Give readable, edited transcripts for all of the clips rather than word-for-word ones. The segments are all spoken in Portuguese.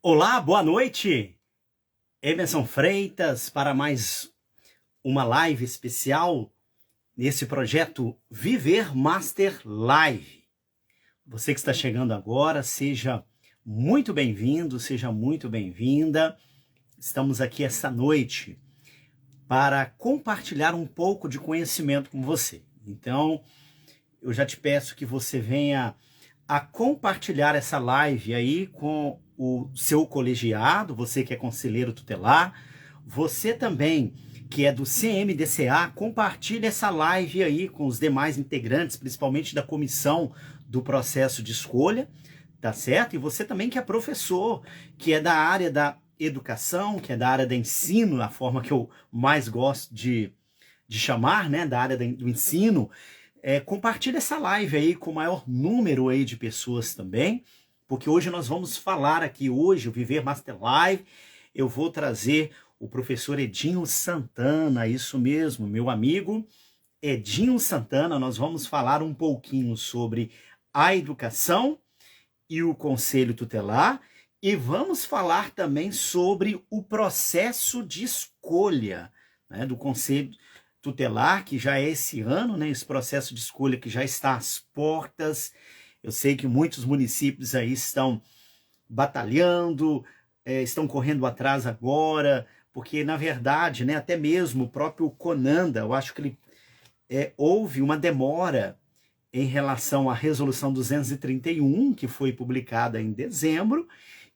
Olá, boa noite. Emerson Freitas para mais uma live especial nesse projeto Viver Master Live. Você que está chegando agora, seja muito bem-vindo, seja muito bem-vinda. Estamos aqui essa noite para compartilhar um pouco de conhecimento com você. Então, eu já te peço que você venha a compartilhar essa live aí com o seu colegiado, você que é conselheiro tutelar, você também que é do CMDCA, compartilhe essa live aí com os demais integrantes, principalmente da comissão do processo de escolha, tá certo? E você também que é professor, que é da área da educação, que é da área do ensino, a forma que eu mais gosto de chamar, né, da área do ensino. Compartilhe essa live aí com o maior número aí de pessoas também, porque hoje nós vamos falar aqui, hoje, o Viver Master Live, eu vou trazer o professor Edinho Santana, isso mesmo, meu amigo Edinho Santana. Nós vamos falar um pouquinho sobre a educação e o conselho tutelar, e vamos falar também sobre o processo de escolha, né, do conselho tutelar, que já é esse ano, né, esse processo de escolha que já está às portas. Eu sei que muitos municípios aí estão batalhando, estão correndo atrás agora, porque, na verdade, né, até mesmo o próprio Conanda, eu acho que houve uma demora em relação à Resolução 231, que foi publicada em dezembro,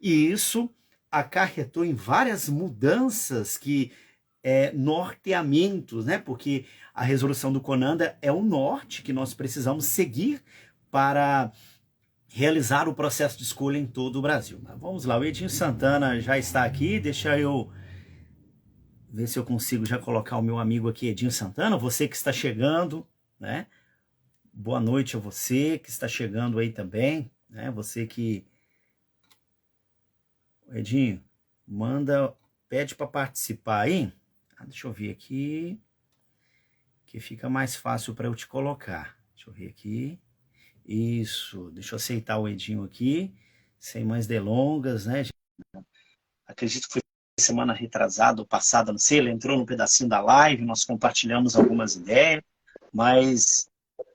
e isso acarretou em várias mudanças norteamentos, né? Porque a resolução do Conanda é um norte que nós precisamos seguir para realizar o processo de escolha em todo o Brasil. Mas vamos lá, o Edinho Santana já está aqui, deixa eu ver se eu consigo já colocar o meu amigo aqui, Edinho Santana, você que está chegando, né? Boa noite a você que está chegando aí também, né? Você que... Edinho, pede para participar aí. Deixa eu ver aqui, que fica mais fácil para eu te colocar. Deixa eu ver aqui. Isso, deixa eu aceitar o Edinho aqui, sem mais delongas, né? Acredito que foi semana retrasada ou passada, não sei, ele entrou num pedacinho da live, nós compartilhamos algumas ideias, mas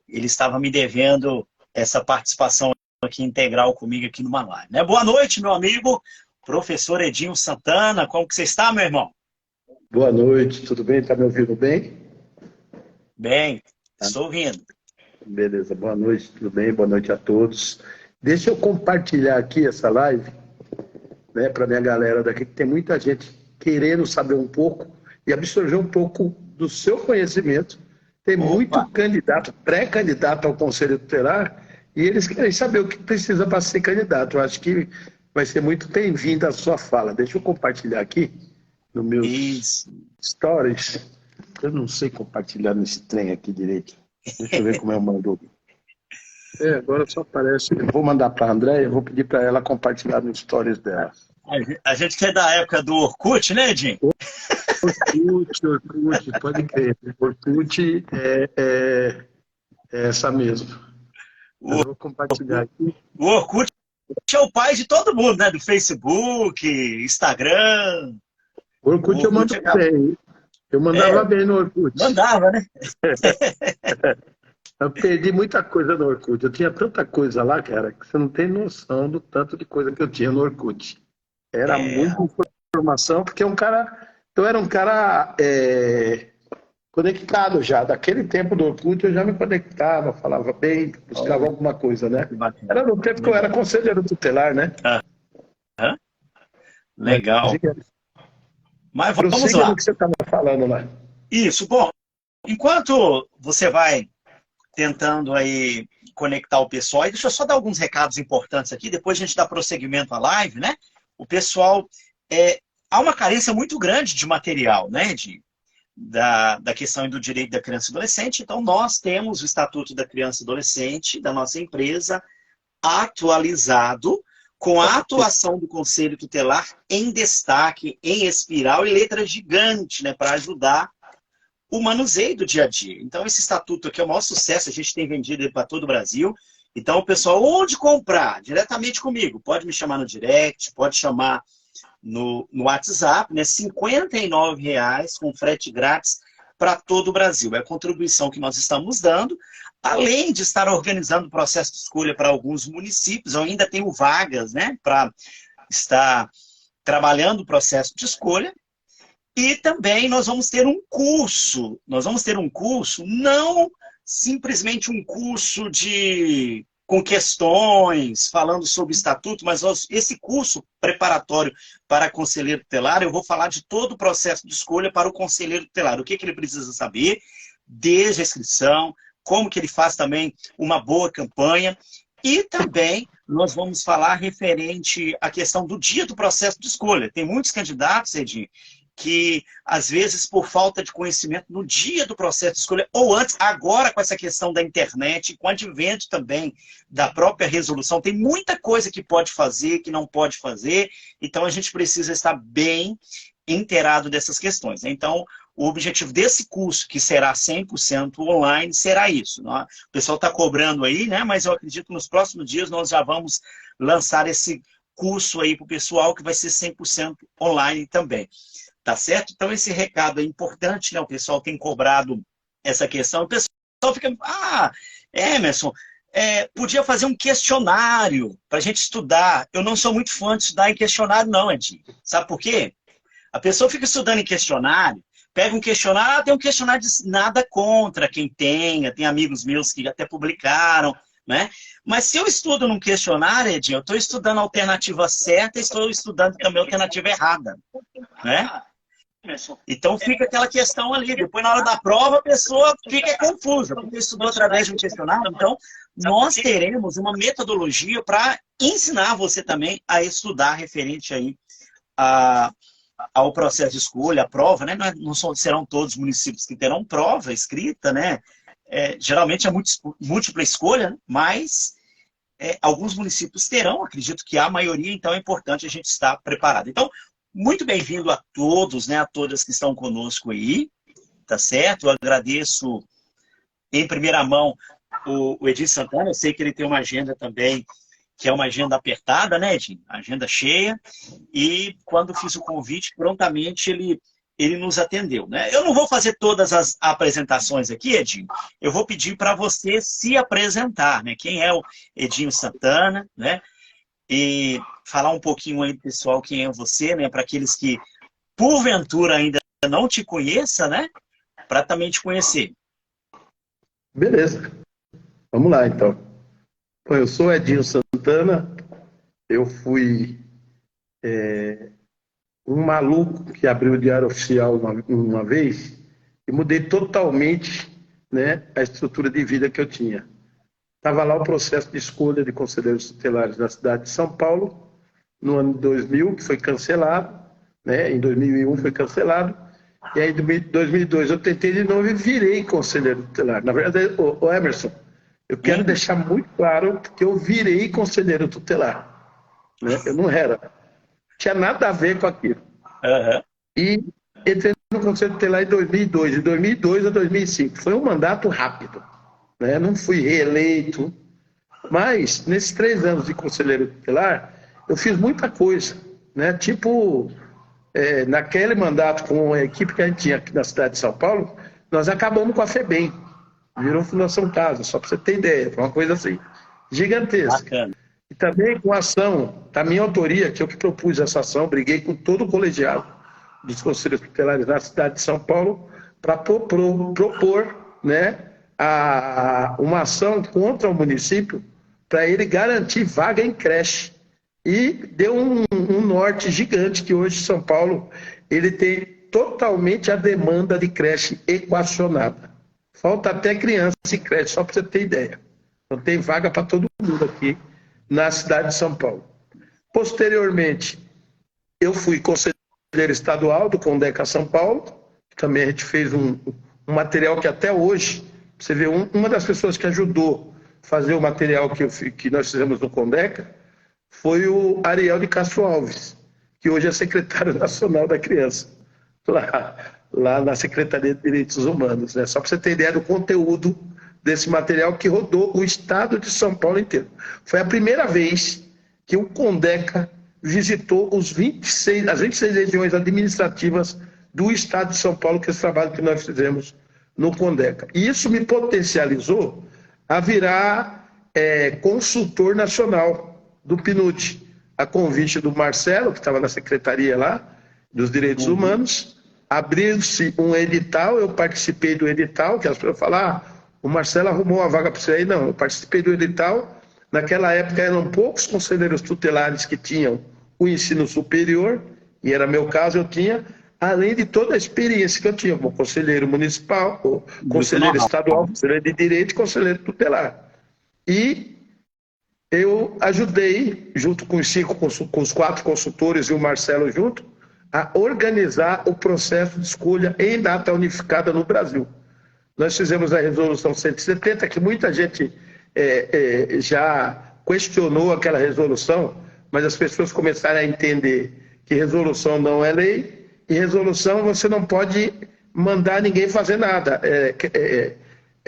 ele estava me devendo essa participação aqui integral comigo aqui numa live, né? Boa noite, meu amigo, professor Edinho Santana, como que você está, meu irmão? Boa noite, tudo bem? Tá me ouvindo bem? Bem, estou ouvindo. Beleza, boa noite, tudo bem? Boa noite a todos. Deixa eu compartilhar aqui essa live, né, para minha galera daqui, que tem muita gente querendo saber um pouco e absorver um pouco do seu conhecimento. Tem muito candidato, pré-candidato ao Conselho Tutelar, e eles querem saber o que precisa para ser candidato. Eu acho que vai ser muito bem-vinda a sua fala. Deixa eu compartilhar aqui nos meus stories. Eu não sei compartilhar nesse trem aqui direito. Deixa eu ver como eu mando. Agora só aparece. Eu vou mandar para a Andréia, eu vou pedir para ela compartilhar nos stories dela. A gente que é da época do Orkut, né, Edinho? Orkut, pode crer. Orkut é essa mesmo. Eu vou compartilhar aqui. O Orkut é o pai de todo mundo, né? Do Facebook, Instagram. Orkut eu mando bem. Eu mandava bem no Orkut. Mandava, né? Eu perdi muita coisa no Orkut. Eu tinha tanta coisa lá, cara, que você não tem noção do tanto de coisa que eu tinha no Orkut. Era muita informação, porque eu era um cara conectado já. Daquele tempo do Orkut eu já me conectava, falava bem, buscava alguma coisa, né? Era no tempo que eu era conselheiro tutelar, né? Legal. Mas vamos lá. O que você estava falando lá. Isso, bom, enquanto você vai tentando aí conectar o pessoal, deixa eu só dar alguns recados importantes aqui, depois a gente dá prosseguimento à live, né? O pessoal, há uma carência muito grande de material, né? Da questão do direito da criança e adolescente, então nós temos o Estatuto da Criança e Adolescente da nossa empresa atualizado, com a atuação do Conselho Tutelar em destaque, em espiral e letra gigante, né, para ajudar o manuseio do dia a dia. Então, esse estatuto aqui é o maior sucesso, a gente tem vendido ele para todo o Brasil, Então, o pessoal, onde comprar? Diretamente comigo. Pode me chamar no direct, pode chamar no WhatsApp, né? R$ 59,00 com frete grátis para todo o Brasil. É a contribuição que nós estamos dando, além de estar organizando o processo de escolha para alguns municípios. Eu ainda tenho vagas, né, para estar trabalhando o processo de escolha. E também nós vamos ter um curso, não simplesmente um curso com questões, falando sobre estatuto, mas esse curso preparatório para conselheiro tutelar, eu vou falar de todo o processo de escolha para o conselheiro tutelar. O que ele precisa saber, desde a inscrição, como que ele faz também uma boa campanha. E também nós vamos falar referente à questão do dia do processo de escolha. Tem muitos candidatos, Edinho, que, às vezes, por falta de conhecimento no dia do processo de escolha, ou antes, agora com essa questão da internet, com o advento também da própria resolução, tem muita coisa que pode fazer, que não pode fazer, então a gente precisa estar bem inteirado dessas questões. Então, o objetivo desse curso, que será 100% online, será isso. Né? O pessoal está cobrando aí, né? Mas eu acredito que nos próximos dias nós já vamos lançar esse curso aí para o pessoal, que vai ser 100% online também. Tá certo? Então, esse recado é importante, né? O pessoal tem cobrado essa questão. O pessoal fica, Emerson, podia fazer um questionário para a gente estudar. Eu não sou muito fã de estudar em questionário, não, Edinho. Sabe por quê? A pessoa fica estudando em questionário, pega um questionário, tem um questionário de nada contra quem tenha, tem amigos meus que até publicaram, né? Mas se eu estudo num questionário, Edinho, eu estou estudando a alternativa certa e estou estudando também a alternativa errada, né? Então fica aquela questão ali, depois na hora da prova a pessoa fica confusa, porque estudou através de um questionário. Então nós teremos uma metodologia para ensinar você também a estudar referente aí ao processo de escolha, a prova, né? Não serão todos os municípios que terão prova escrita, né? Geralmente é múltipla escolha, né? Mas alguns municípios terão, acredito que a maioria, então é importante a gente estar preparado. Então, muito bem-vindo a todos, né, a todas que estão conosco aí, tá certo? Eu agradeço em primeira mão o Edinho Santana, eu sei que ele tem uma agenda também, que é uma agenda apertada, né, Edinho? Agenda cheia, e quando fiz o convite, prontamente ele nos atendeu, né? Eu não vou fazer todas as apresentações aqui, Edinho, eu vou pedir para você se apresentar, né? Quem é o Edinho Santana, né? E falar um pouquinho aí, pessoal, quem é você, né? Para aqueles que, porventura, ainda não te conheçam, né? Para também te conhecer. Beleza. Vamos lá, então. Bom, eu sou Edinho Santana. Eu fui um maluco que abriu o Diário Oficial uma vez e mudei totalmente, né, a estrutura de vida que eu tinha. Estava lá o processo de escolha de conselheiros tutelares na cidade de São Paulo, no ano de 2000, que foi cancelado, né? Em 2001 foi cancelado, e aí em 2002 eu tentei de novo e virei conselheiro tutelar. Na verdade, o Emerson, eu quero deixar muito claro que eu virei conselheiro tutelar, né? Eu não era, tinha nada a ver com aquilo. Uhum. E entrei no conselho tutelar em 2002, de 2002 a 2005. Foi um mandato rápido, né? Não fui reeleito, mas nesses 3 anos de conselheiro tutelar, eu fiz muita coisa, né? Tipo, naquele mandato com a equipe que a gente tinha aqui na cidade de São Paulo, nós acabamos com a FEBEM, virou Fundação Casa, só para você ter ideia, foi uma coisa assim, gigantesca. Bacana. E também com a ação, da minha autoria, que eu que propus essa ação, briguei com todo o colegiado dos conselheiros tutelares na cidade de São Paulo, para propor, né, uma ação contra o município, para ele garantir vaga em creche. E deu um norte gigante, que hoje São Paulo ele tem totalmente a demanda de creche equacionada. Falta até criança em creche, só para você ter ideia. Então tem vaga para todo mundo aqui na cidade de São Paulo. Posteriormente, eu fui conselheiro estadual do Condeca São Paulo. Também a gente fez um material que até hoje, você vê, uma das pessoas que ajudou a fazer o material que nós fizemos no Condeca foi o Ariel de Castro Alves, que hoje é secretário nacional da criança, lá na Secretaria de Direitos Humanos, né? Só para você ter ideia do conteúdo desse material que rodou o estado de São Paulo inteiro. Foi a primeira vez que o Condeca visitou as 26 regiões administrativas do estado de São Paulo, que é esse trabalho que nós fizemos no Condeca. E isso me potencializou a virar consultor nacional do PNUD, a convite do Marcelo, que estava na secretaria lá, dos Direitos Humanos. Abriu-se um edital, eu participei do edital, que as pessoas falam, o Marcelo arrumou uma vaga para você aí. Não, eu participei do edital. Naquela época eram poucos conselheiros tutelares que tinham o ensino superior, e era meu caso, eu tinha, além de toda a experiência que eu tinha, como conselheiro municipal, conselheiro estadual, conselheiro de direito e conselheiro tutelar. E eu ajudei, junto com os 4 consultores e o Marcelo junto, a organizar o processo de escolha em data unificada no Brasil. Nós fizemos a resolução 170, que muita gente já questionou aquela resolução, mas as pessoas começaram a entender que resolução não é lei, e resolução você não pode mandar ninguém fazer nada.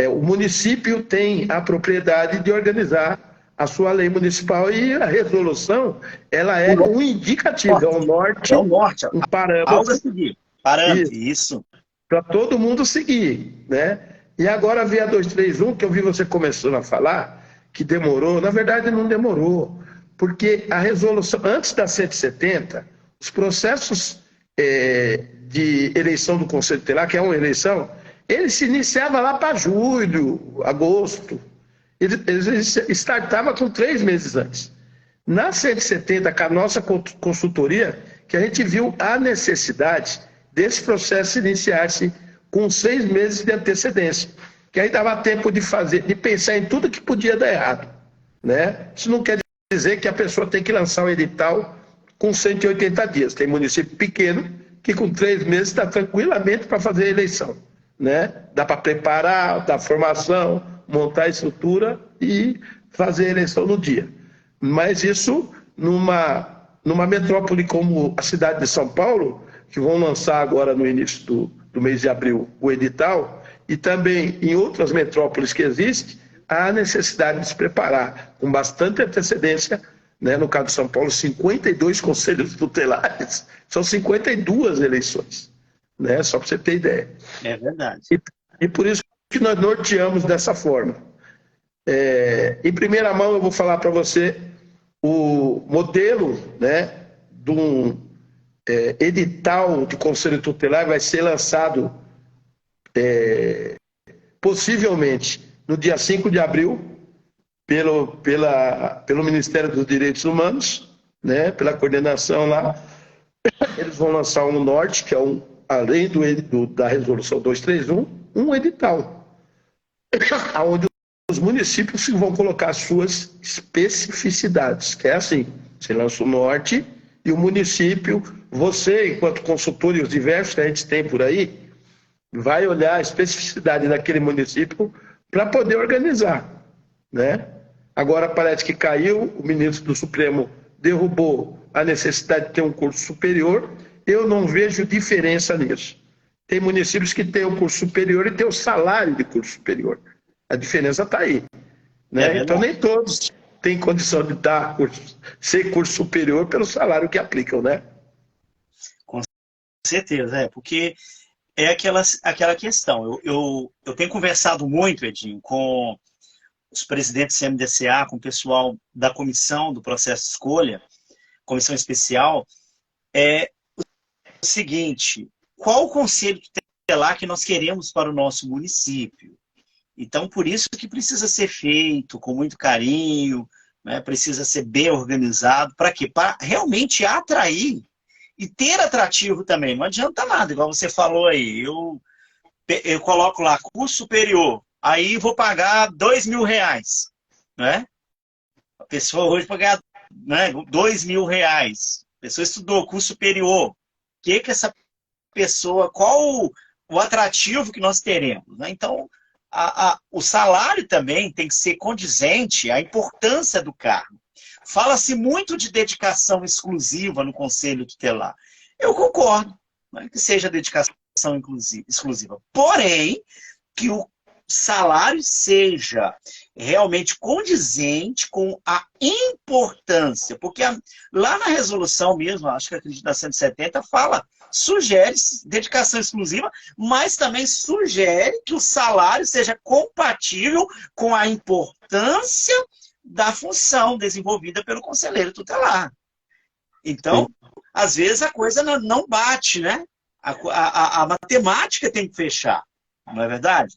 O município tem a propriedade de organizar a sua lei municipal, e a resolução, ela é um indicativo, é um norte, um parâmetro. Algo a seguir. Parâmetro, isso. Para todo mundo seguir, né? E agora a VIA 231, que eu vi você começando a falar, que demorou, na verdade não demorou, porque a resolução, antes da 170, os processos de eleição do Conselho Tutelar, que é uma eleição, ele se iniciava lá para julho, agosto. Eles startava com 3 meses antes. Na 170, com a nossa consultoria, que a gente viu a necessidade desse processo iniciar-se com 6 meses de antecedência, que aí dava tempo de pensar em tudo que podia dar errado, né? Isso não quer dizer que a pessoa tem que lançar o edital com 180 dias. Tem município pequeno que com 3 meses está tranquilamente para fazer a eleição, né? Dá para preparar, dar formação, montar a estrutura e fazer a eleição no dia. Mas isso, numa metrópole como a cidade de São Paulo, que vão lançar agora no início do mês de abril o edital, e também em outras metrópoles que existem, há necessidade de se preparar com bastante antecedência, né? No caso de São Paulo, 52 conselhos tutelares, são 52 eleições, né? Só para você ter ideia. É verdade. E por isso que nós norteamos dessa forma. Em primeira mão, eu vou falar para você o modelo, né, de um edital de conselho tutelar vai ser lançado possivelmente no dia 5 de abril pelo Ministério dos Direitos Humanos, né, pela coordenação lá. Eles vão lançar um norte, que é além da resolução 231, um edital, onde os municípios vão colocar suas especificidades, que é assim, você lança o norte e o município, você, enquanto consultor e os diversos que a gente tem por aí, vai olhar a especificidade daquele município para poder organizar, né? Agora parece que caiu, o ministro do Supremo derrubou a necessidade de ter um curso superior, eu não vejo diferença nisso. Tem municípios que têm o curso superior e têm o salário de curso superior. A diferença está aí, né? Então nem todos têm condição de ser curso superior pelo salário que aplicam, né? Com certeza, porque é aquela questão. Eu tenho conversado muito, Edinho, com os presidentes do CMDCA, com o pessoal da comissão do processo de escolha, comissão especial, é o seguinte: qual o conselho tutelar que nós queremos para o nosso município? Então, por isso que precisa ser feito com muito carinho, né? Precisa ser bem organizado. Para quê? Para realmente atrair e ter atrativo também. Não adianta nada, igual você falou aí. Eu coloco lá curso superior, aí vou pagar R$2.000, né? A pessoa hoje pagar, né, R$2.000. A pessoa estudou curso superior. Que essa pessoa, qual o atrativo que nós teremos, né? Então, o salário também tem que ser condizente à importância do cargo. Fala-se muito de dedicação exclusiva no Conselho Tutelar. Eu concordo, né, que seja dedicação exclusiva. Porém, que salário seja realmente condizente com a importância, porque lá na resolução mesmo, acho que acredito na 170, sugere dedicação exclusiva, mas também sugere que o salário seja compatível com a importância da função desenvolvida pelo conselheiro tutelar. Então, às vezes a coisa não bate, né? A matemática tem que fechar, não é verdade?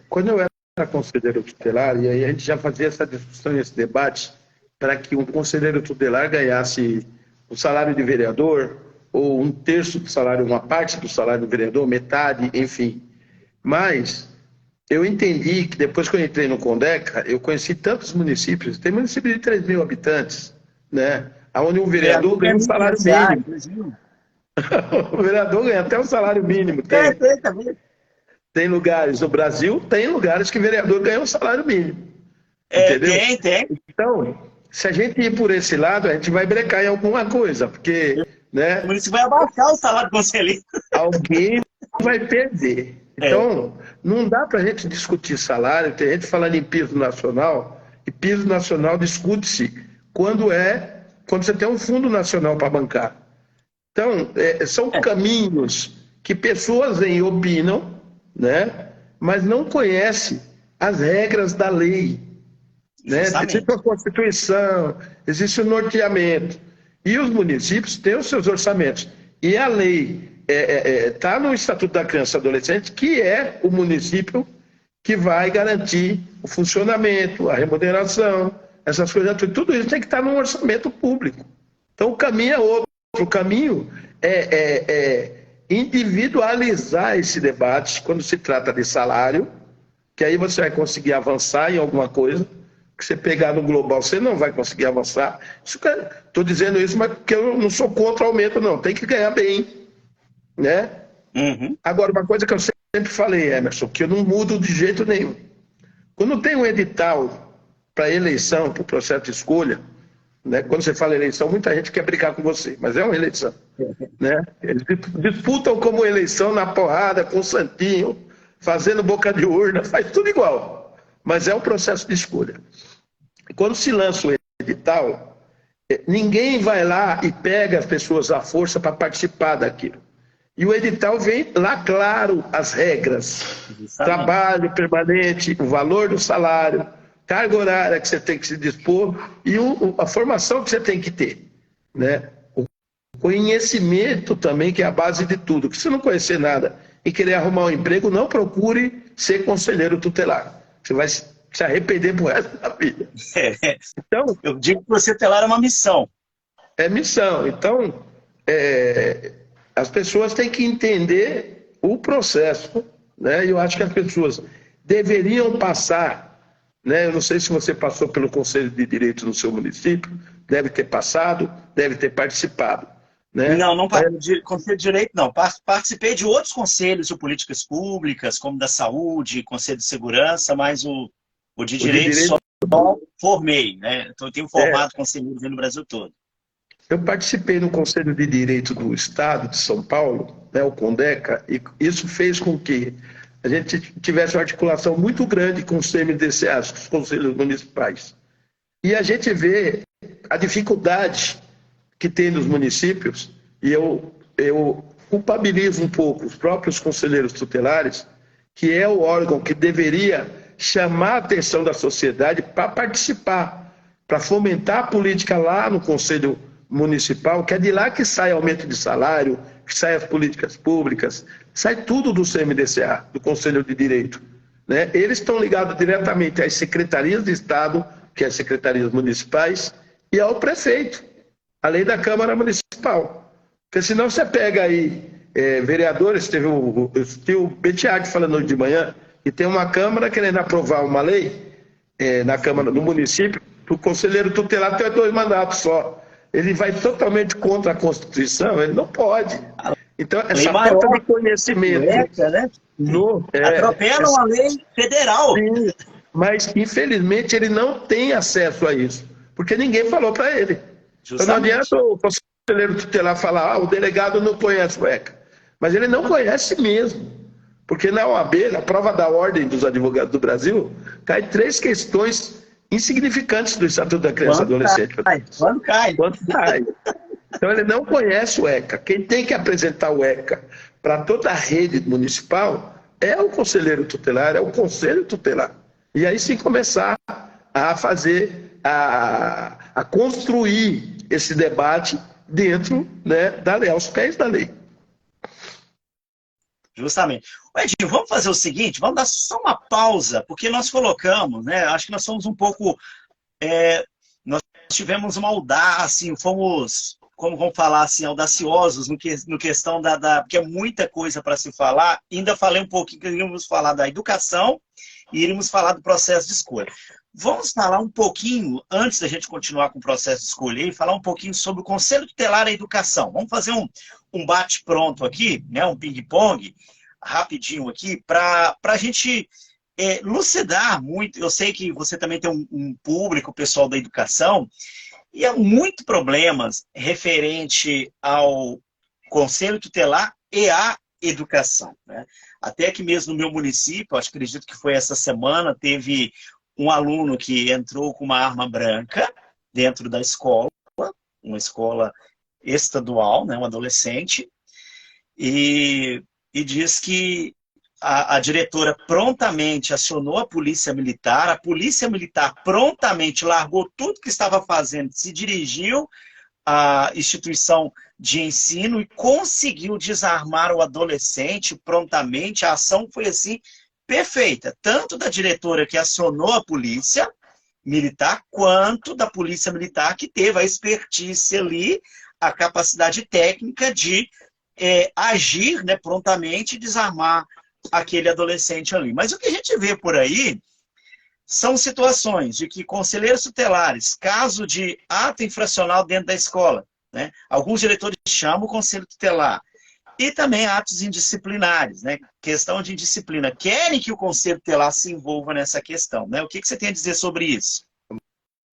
Quando eu era conselheiro tutelar, e aí a gente já fazia essa discussão, esse debate, para que um conselheiro tutelar ganhasse o salário de vereador, ou um terço do salário, uma parte do salário do vereador, metade, enfim. Mas eu entendi que depois que eu entrei no Condeca, eu conheci tantos municípios, tem município de 3 mil habitantes, né? Onde um vereador ganha um salário mínimo. O vereador ganha até um salário mínimo. Tem lugares no Brasil, tem lugares que o vereador ganha um salário mínimo. Entendeu? Tem. Então, se a gente ir por esse lado, a gente vai brecar em alguma coisa, porque... né, por isso vai abaixar o salário do conselheiro. Alguém vai perder. Então, não dá para a gente discutir salário, tem gente falando em piso nacional, e piso nacional discute-se quando você tem um fundo nacional para bancar. Então, são caminhos que pessoas opinam, né, mas não conhecem as regras da lei. Né? Existe a Constituição, existe o norteamento. E os municípios têm os seus orçamentos. E a lei está no Estatuto da Criança e Adolescente, que é o município que vai garantir o funcionamento, a remuneração, essas coisas. Tudo isso tem que estar no orçamento público. Então, o caminho é outro. O caminho é individualizar esse debate quando se trata de salário, que aí você vai conseguir avançar em alguma coisa. Que você pegar no global, você não vai conseguir avançar. Estou dizendo isso, mas porque eu não sou contra o aumento, não. Tem que ganhar bem. Né? Uhum. Agora, uma coisa que eu sempre falei, Emerson, que eu não mudo de jeito nenhum. Quando tem um edital para eleição, para o processo de escolha, né? Quando você fala eleição, muita gente quer brigar com você, mas é uma eleição. Né? Eles disputam como eleição na porrada, com o santinho, fazendo boca de urna, faz tudo igual. Mas é um processo de escolha. Quando se lança o edital, ninguém vai lá e pega as pessoas à força para participar daquilo. E o edital vem lá claro as regras. Trabalho permanente, o valor do salário, carga horária que você tem que se dispor e a formação que você tem que ter. Né? O conhecimento também, que é a base de tudo. Que se não conhecer nada e querer arrumar um emprego, não procure ser conselheiro tutelar. Você vai se arrepender pro resto da vida. Então, eu digo que você tutelar é uma missão. É missão. Então, as pessoas têm que entender o processo. Né? Eu acho que as pessoas deveriam passar. Né? Eu não sei se você passou pelo Conselho de Direito no seu município. Deve ter passado, deve ter participado. Né? Não Conselho de Direito não. Participei de outros conselhos de políticas públicas, como da saúde, Conselho de Segurança, mas o de Direito só formei. Né? Então eu tenho formado conselheiros no Brasil todo. Eu participei no Conselho de Direito do Estado de São Paulo, né, o Condeca, e isso fez com que a gente tivesse uma articulação muito grande com os CMDCAs, com os conselhos municipais. E a gente vê a dificuldade que tem nos municípios, e eu culpabilizo um pouco os próprios conselheiros tutelares, que é o órgão que deveria chamar a atenção da sociedade para participar, para fomentar a política lá no Conselho Municipal, que é de lá que sai aumento de salário, que sai as políticas públicas, sai tudo do CMDCA, do Conselho de Direito. Né? Eles estão ligados diretamente às secretarias de Estado, que é as secretarias municipais, e ao prefeito, a lei da Câmara Municipal. Porque senão você pega aí vereadores, teve o Betiag falando hoje de manhã, e tem uma Câmara querendo aprovar uma lei na Câmara do município, para o conselheiro tutelar ter 2 mandatos só. Ele vai totalmente contra a Constituição, ele não pode. Então, essa falta de conhecimento... né? Atropelam a lei federal. Sim, mas, infelizmente, ele não tem acesso a isso, porque ninguém falou para ele. Então, não adianta o conselheiro tutelar falar, o delegado não conhece o ECA. Mas ele não conhece mesmo. Porque na OAB, na prova da Ordem dos Advogados do Brasil, cai 3 questões insignificantes do Estatuto da Criança e Adolescente. Quando cai. Quando cai. Então ele não conhece o ECA. Quem tem que apresentar o ECA para toda a rede municipal é o conselheiro tutelar, é o conselho tutelar. E aí sim começar a fazer, a construir esse debate dentro, né, da lei, aos pés da lei. Justamente. Edinho, vamos fazer o seguinte, vamos dar só uma pausa, porque nós colocamos, né, acho que nós somos um pouco, nós tivemos uma audácia, fomos, como vamos falar assim, audaciosos no questão porque é muita coisa para se falar. Ainda falei um pouquinho que iríamos falar da educação e iríamos falar do processo de escolha. Vamos falar um pouquinho, antes da gente continuar com o processo de escolha, falar um pouquinho sobre o Conselho Tutelar à Educação. Vamos fazer um bate-pronto aqui, né, um ping-pong, rapidinho aqui, para a gente lucidar muito. Eu sei que você também tem um público, pessoal da educação, e há muitos problemas referente ao Conselho Tutelar e à educação, né? Até que mesmo no meu município, acredito que foi essa semana, teve um aluno que entrou com uma arma branca dentro da escola, uma escola estadual, né, um adolescente, e diz que a diretora prontamente acionou a polícia militar prontamente largou tudo que estava fazendo, se dirigiu à instituição de ensino e conseguiu desarmar o adolescente prontamente. A ação foi assim, perfeita, tanto da diretora que acionou a polícia militar, quanto da polícia militar que teve a expertise ali, a capacidade técnica de agir, né, prontamente e desarmar aquele adolescente ali. Mas o que a gente vê por aí são situações de que conselheiros tutelares, caso de ato infracional dentro da escola, né, alguns diretores chamam o conselho tutelar, e também atos indisciplinares, né, questão de indisciplina, querem que o conselho tutelar se envolva nessa questão, né? O que você tem a dizer sobre isso?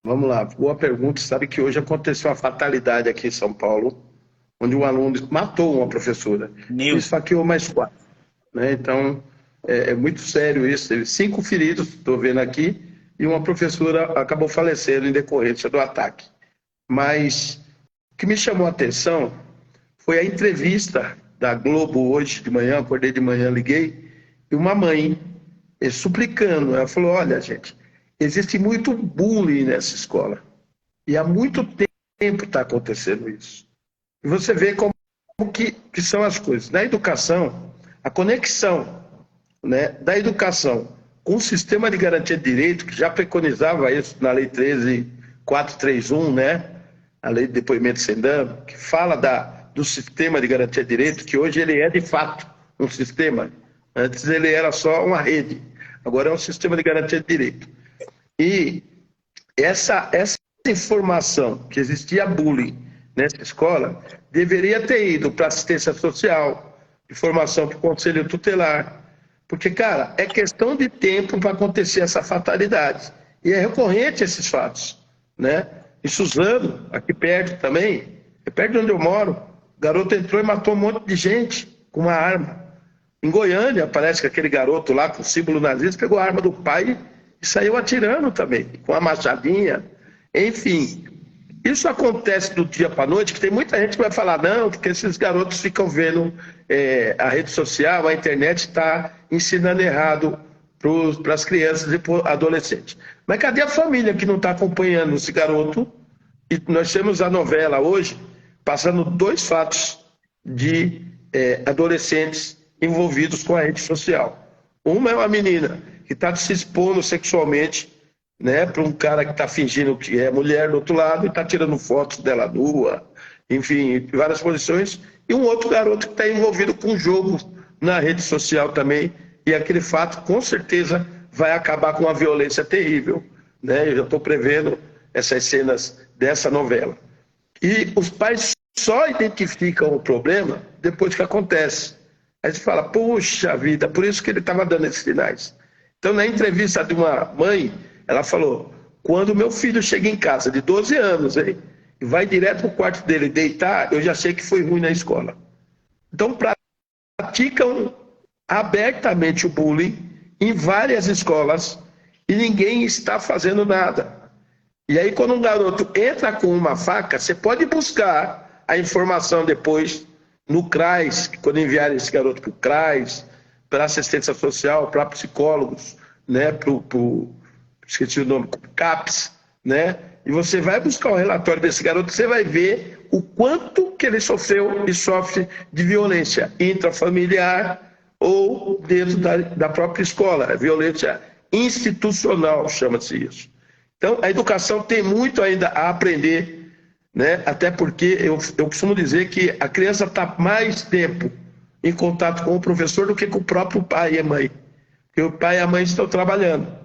Vamos lá, boa pergunta. Sabe que hoje aconteceu uma fatalidade aqui em São Paulo, onde um aluno matou uma professora e esfaqueou mais 4. Né? Então, é muito sério isso. Teve 5 feridos, estou vendo aqui, e uma professora acabou falecendo em decorrência do ataque. Mas o que me chamou a atenção foi a entrevista da Globo hoje de manhã, acordei de manhã, liguei, e uma mãe suplicando. Ela falou, olha, gente, existe muito bullying nessa escola. E há muito tempo está acontecendo isso. E você vê como que são as coisas. Na educação, a conexão, né, da educação com o sistema de garantia de direito, que já preconizava isso na Lei 13.431, né, a Lei de Depoimento Sem Dano, que fala do sistema de garantia de direito, que hoje ele é de fato um sistema. Antes ele era só uma rede, agora é um sistema de garantia de direito. E essa informação que existia bullying nessa escola deveria ter ido para assistência social, informação para o conselho tutelar, porque, cara, é questão de tempo para acontecer essa fatalidade. E é recorrente esses fatos, né? Em Suzano, aqui perto também, é perto de onde eu moro, o garoto entrou e matou um monte de gente com uma arma. Em Goiânia, parece que aquele garoto lá com o símbolo nazista pegou a arma do pai e saiu atirando também, com a machadinha. Enfim, isso acontece do dia para a noite, que tem muita gente que vai falar, não, porque esses garotos ficam vendo a rede social, a internet está ensinando errado para as crianças e para os adolescentes. Mas cadê a família que não está acompanhando esse garoto? E nós temos a novela hoje, passando 2 fatos de adolescentes envolvidos com a rede social. Uma é uma menina que está se expondo sexualmente, né, para um cara que está fingindo que é mulher do outro lado e está tirando fotos dela nua, enfim, em várias posições. E um outro garoto que está envolvido com um jogo na rede social também. E aquele fato, com certeza, vai acabar com uma violência terrível. Né? Eu já estou prevendo essas cenas dessa novela. E os pais só identificam o problema depois que acontece. Aí você fala, puxa vida, por isso que ele estava dando esses sinais. Então, na entrevista de uma mãe, ela falou, quando meu filho chega em casa, de 12 anos, hein, e vai direto para o quarto dele deitar, eu já sei que foi ruim na escola. Então, praticam abertamente o bullying em várias escolas e ninguém está fazendo nada. E aí, quando um garoto entra com uma faca, você pode buscar a informação depois no CRAS, quando enviar esse garoto para o CRAS, para assistência social, para psicólogos, né, esqueci o nome, CAPS, né? E você vai buscar o relatório desse garoto, você vai ver o quanto que ele sofreu e sofre de violência intrafamiliar ou dentro da própria escola, violência institucional, chama-se isso. Então, a educação tem muito ainda a aprender, né? Até porque eu costumo dizer que a criança está mais tempo em contato com o professor do que com o próprio pai e a mãe, porque o pai e a mãe estão trabalhando.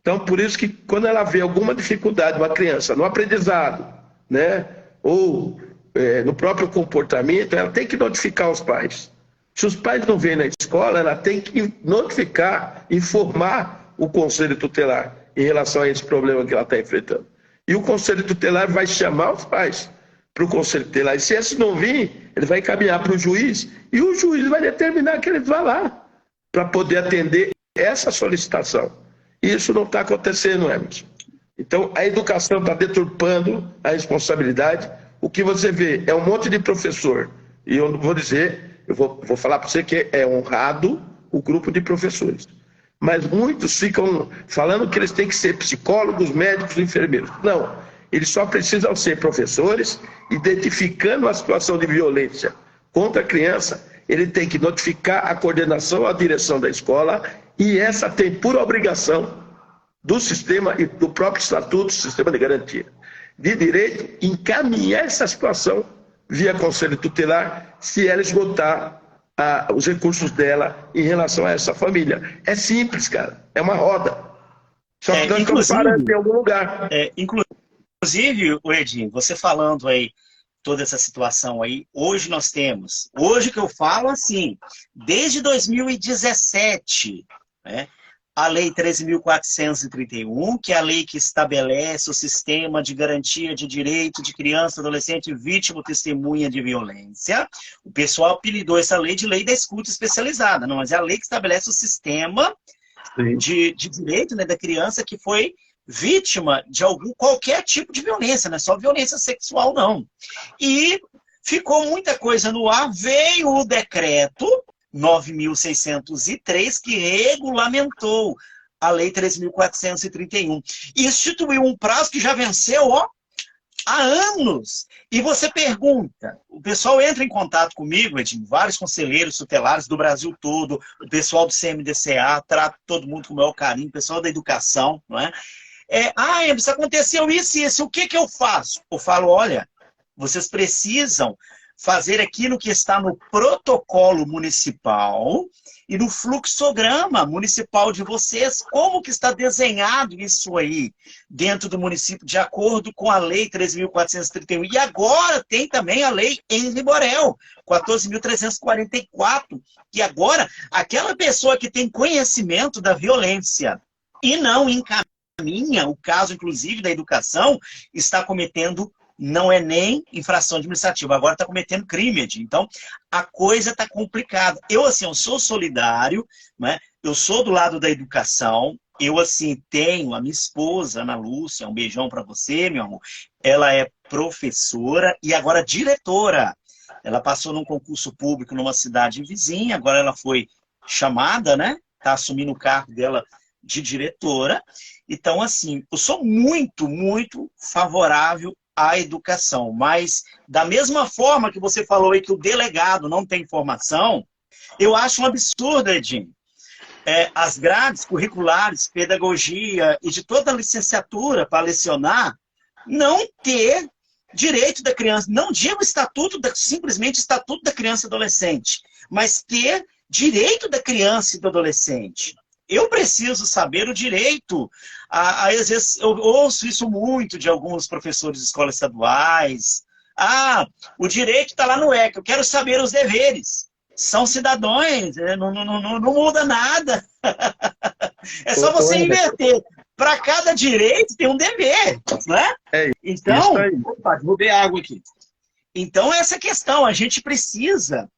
Então, por isso que quando ela vê alguma dificuldade, uma criança, no aprendizado, né? Ou no próprio comportamento, ela tem que notificar os pais. Se os pais não vêm na escola, ela tem que notificar, informar o conselho tutelar em relação a esse problema que ela está enfrentando. E o conselho tutelar vai chamar os pais para o conselho tutelar. E se esse não vir, ele vai encaminhar para o juiz, e o juiz vai determinar que ele vá lá para poder atender essa solicitação. E isso não está acontecendo, Emerson. Então, a educação está deturpando a responsabilidade. O que você vê é um monte de professor, e eu vou dizer, eu vou falar para você que é honrado o grupo de professores. Mas muitos ficam falando que eles têm que ser psicólogos, médicos, enfermeiros. Não, eles só precisam ser professores, identificando a situação de violência contra a criança, ele tem que notificar a coordenação, a direção da escola, e essa tem por obrigação do sistema e do próprio estatuto, sistema de garantia de direito, encaminhar essa situação via conselho tutelar, se ela esgotar os recursos dela em relação a essa família. É simples, cara. É uma roda. Só que nós estamos parando em algum lugar. Inclusive, Edinho, você falando aí toda essa situação aí, hoje nós temos, hoje que eu falo assim, desde 2017, né, a Lei 13.431, que é a lei que estabelece o sistema de garantia de direito de criança, adolescente, vítima ou testemunha de violência. O pessoal apelidou essa lei de lei da escuta especializada, não, mas é a lei que estabelece o sistema de direito, né, da criança que foi vítima de qualquer tipo de violência, não é só violência sexual, não. E ficou muita coisa no ar, veio o decreto 9.603, que regulamentou a Lei 3.431. E instituiu um prazo que já venceu, ó, há anos. E você pergunta, o pessoal entra em contato comigo, Edinho, vários conselheiros tutelares do Brasil todo, o pessoal do CMDCA, trato todo mundo com o maior carinho, o pessoal da educação, não é? Emerson, aconteceu isso e isso, o que eu faço? Eu falo, olha, vocês precisam fazer aquilo que está no protocolo municipal e no fluxograma municipal de vocês, como que está desenhado isso aí dentro do município, de acordo com a Lei 13.431. E agora tem também a Lei Henri Borel, 14.344, que agora, aquela pessoa que tem conhecimento da violência e não encaminha o caso, inclusive, da educação, está cometendo, não é nem infração administrativa, agora está cometendo crime. Então, a coisa está complicada. Eu, assim, eu sou solidário, né? Eu sou do lado da educação, eu, assim, tenho a minha esposa, Ana Lúcia, um beijão para você, meu amor. Ela é professora e agora diretora. Ela passou num concurso público numa cidade vizinha, agora ela foi chamada, né? Está assumindo o cargo dela de diretora. Então, assim, eu sou muito, muito favorável à educação, mas da mesma forma que você falou aí que o delegado não tem formação, eu acho um absurdo, Edinho, as grades curriculares, pedagogia e de toda a licenciatura para lecionar, não ter direito da criança, não digo simplesmente Estatuto da Criança e Adolescente, mas ter direito da criança e do adolescente. Eu preciso saber o direito. Às vezes eu ouço isso muito de alguns professores de escolas estaduais. O direito está lá no ECA, eu quero saber os deveres. São cidadãos, não muda nada. É só você inverter. Para cada direito tem um dever, né? Então, opa, derrubei água aqui. Então, essa questão, a gente precisa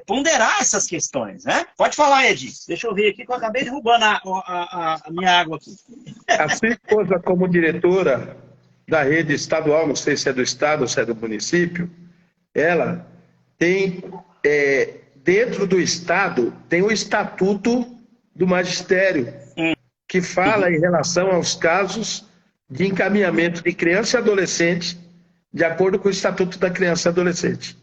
ponderar essas questões, né? Pode falar, Ed. Deixa eu ver aqui que eu acabei derrubando a minha água aqui. A sua esposa, como diretora da rede estadual, não sei se é do estado ou se é do município, ela tem, dentro do estado, tem o Estatuto do Magistério, que fala em relação aos casos de encaminhamento de criança e adolescente, de acordo com o Estatuto da Criança e Adolescente.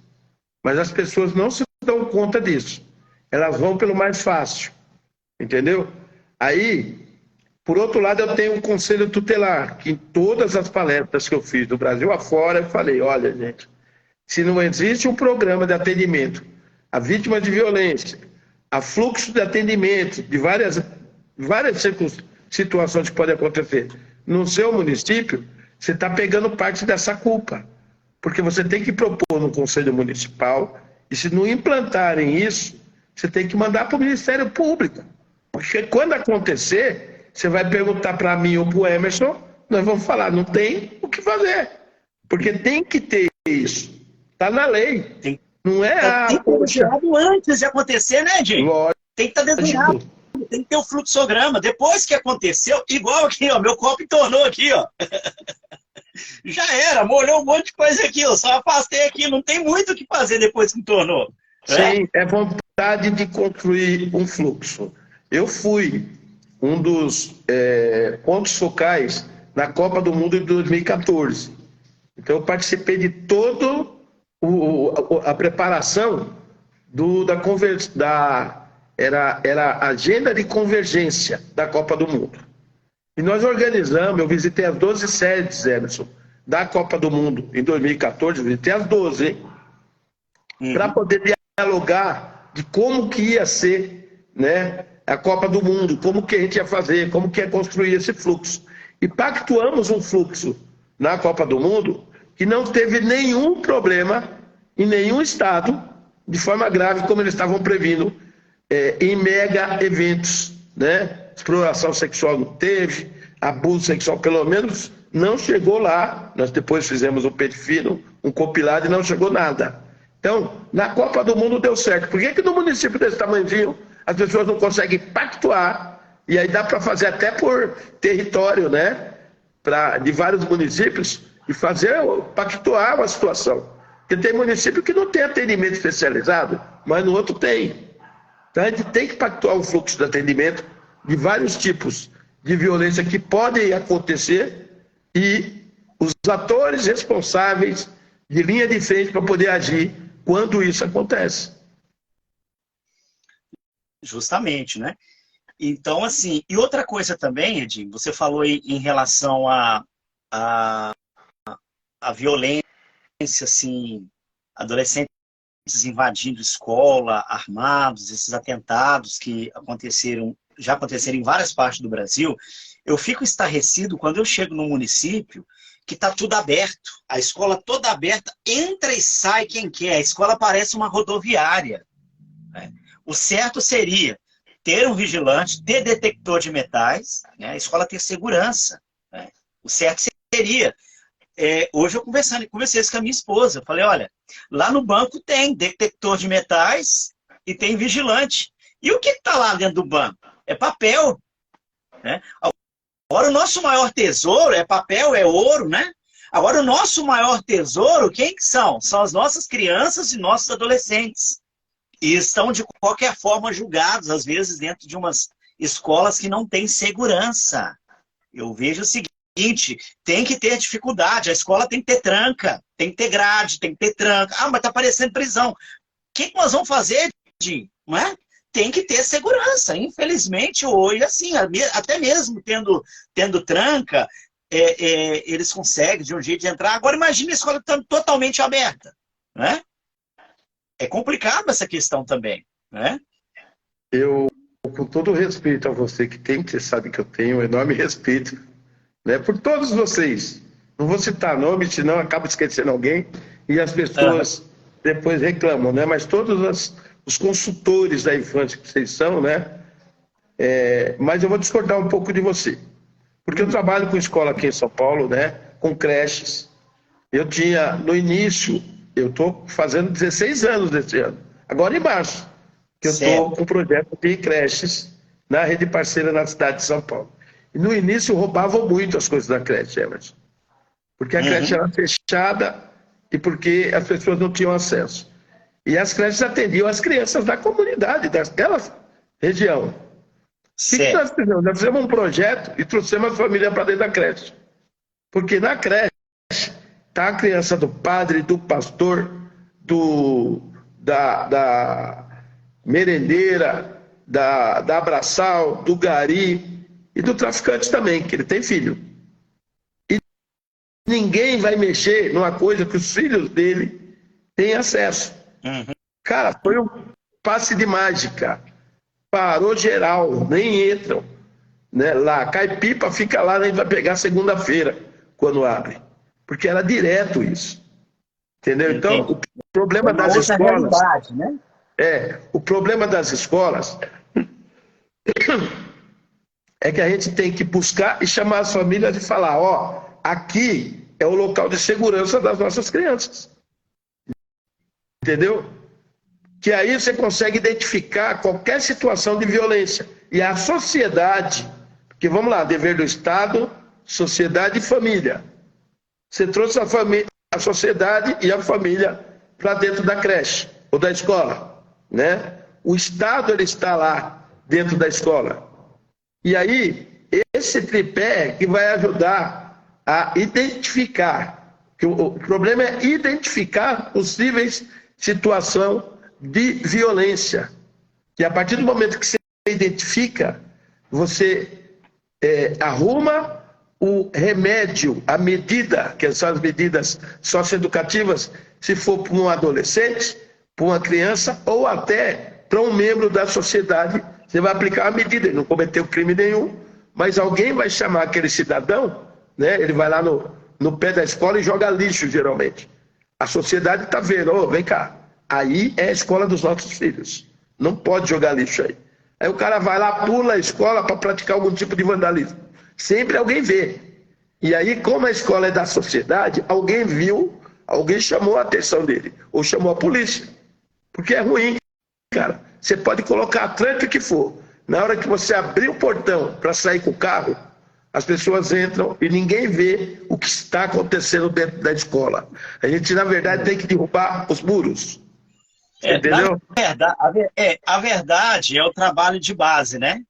Mas as pessoas não se dão conta disso. Elas vão pelo mais fácil, entendeu? Aí, por outro lado, eu tenho um conselho tutelar, que em todas as palestras que eu fiz do Brasil afora, eu falei, olha, gente, se não existe um programa de atendimento a vítimas de violência, a fluxo de atendimento de várias situações que podem acontecer no seu município, você está pegando parte dessa culpa. Porque você tem que propor no Conselho Municipal, e se não implantarem isso, você tem que mandar para o Ministério Público. Porque quando acontecer, você vai perguntar para mim ou para o Emerson, nós vamos falar, não tem o que fazer. Porque tem que ter isso. Está na lei. Não é tem que ter desenhado antes de acontecer, né, Jim? Tem que estar desenhado. Tem que ter o fluxograma. Depois que aconteceu, igual aqui, ó, meu copo entornou aqui, ó. Já era, molhou um monte de coisa aqui, eu só afastei aqui, não tem muito o que fazer depois que entornou. Sim, é vontade de construir um fluxo. Eu fui um dos pontos focais na Copa do Mundo de 2014. Então eu participei de toda a preparação era a agenda de convergência da Copa do Mundo. E nós organizamos, eu visitei as 12 sedes, Emerson, da Copa do Mundo em 2014, eu visitei as 12, hein? Para poder dialogar de como que ia ser, né, a Copa do Mundo, como que a gente ia fazer, como que ia construir esse fluxo. E pactuamos um fluxo na Copa do Mundo que não teve nenhum problema em nenhum estado, de forma grave, como eles estavam previndo, em mega eventos, né? Exploração sexual não teve, abuso sexual pelo menos não chegou lá. Nós depois fizemos um pente fino, um compilado e não chegou nada. Então, na Copa do Mundo deu certo. Por que no município desse tamanhozinho as pessoas não conseguem pactuar? E aí dá para fazer até por território, né? De vários municípios e pactuar uma situação. Porque tem município que não tem atendimento especializado, mas no outro tem. Então a gente tem que pactuar o fluxo de atendimento de vários tipos de violência que podem acontecer e os atores responsáveis de linha de frente para poder agir quando isso acontece. Justamente, né? Então, assim, e outra coisa também, Edinho, você falou em relação à violência, assim, adolescentes invadindo escola, armados, esses atentados que já aconteceram em várias partes do Brasil. Eu fico estarrecido quando eu chego no município que está tudo aberto, a escola toda aberta, entra e sai quem quer, a escola parece uma rodoviária, né? O certo seria ter um vigilante, ter detector de metais, né? A escola ter segurança, né? O certo seria... hoje eu conversei isso com a minha esposa, eu falei, olha, lá no banco tem detector de metais e tem vigilante. E o que está lá dentro do banco? É papel, né? Agora o nosso maior tesouro é papel, é ouro, né? Agora o nosso maior tesouro, quem que são? São as nossas crianças e nossos adolescentes. E estão de qualquer forma julgados, às vezes dentro de umas escolas que não têm segurança. Eu vejo o seguinte, tem que ter dificuldade, a escola tem que ter tranca, tem que ter grade, tem que ter tranca. Ah, mas tá parecendo prisão. O que nós vamos fazer, Jim? Não é? Tem que ter segurança. Infelizmente, hoje, assim, até mesmo tendo tranca, eles conseguem de um jeito de entrar. Agora, imagine a escola estando totalmente aberta, né? É complicado essa questão também, né? Eu, com todo respeito a você que tem, que você sabe que eu tenho um enorme respeito, né, por todos vocês. Não vou citar nomes, senão acabo esquecendo alguém e as pessoas depois reclamam, né? Mas todos os consultores da infância que vocês são, né? Mas eu vou discordar um pouco de você. Porque eu trabalho com escola aqui em São Paulo, né? Com creches. Eu tinha, no início, eu estou fazendo 16 anos desse ano. agora em março, que eu estou com um projeto de creches na rede parceira na cidade de São Paulo. E no início roubavam muito as coisas da creche, Emerson. Porque a creche era fechada e porque as pessoas não tinham acesso. E as creches atendiam as crianças da comunidade, daquela região. O que nós fizemos? Nós fizemos um projeto e trouxemos a família para dentro da creche. Porque na creche está a criança do padre, do pastor, da merendeira, da abraçal, do gari e do traficante também, que ele tem filho. E ninguém vai mexer numa coisa que os filhos dele têm acesso. Cara, foi um passe de mágica. Parou geral, nem entram. Né? Lá, cai pipa, fica lá, nem vai pegar segunda-feira, quando abre. Porque era direto isso. Entendeu? Então, o problema das escolas... Né? O problema das escolas é que a gente tem que buscar e chamar as famílias e falar, ó, aqui é o local de segurança das nossas crianças. Entendeu? Que aí você consegue identificar qualquer situação de violência. E a sociedade, porque vamos lá, dever do Estado, sociedade e família. Você trouxe a sociedade e a família para dentro da creche ou da escola, né? O Estado, ele está lá dentro da escola. E aí, esse tripé que vai ajudar a identificar, que o problema é identificar possíveis situações de violência. E a partir do momento que você identifica, você arruma o remédio, a medida, que são as medidas socioeducativas, se for para um adolescente, para uma criança ou até para um membro da sociedade, você vai aplicar a medida. Ele não cometeu crime nenhum, mas alguém vai chamar aquele cidadão, né? Ele vai lá no pé da escola e joga lixo, geralmente. A sociedade está vendo, vem cá, aí é a escola dos nossos filhos, não pode jogar lixo aí. Aí o cara vai lá, pula a escola para praticar algum tipo de vandalismo. Sempre alguém vê. E aí, como a escola é da sociedade, alguém viu, alguém chamou a atenção dele, ou chamou a polícia. Porque é ruim, cara. Você pode colocar a tranca que for. Na hora que você abrir o portão para sair com o carro, as pessoas entram e ninguém vê o que está acontecendo dentro da escola. A gente, na verdade, tem que derrubar os muros. Entendeu? A verdade é o trabalho de base, né?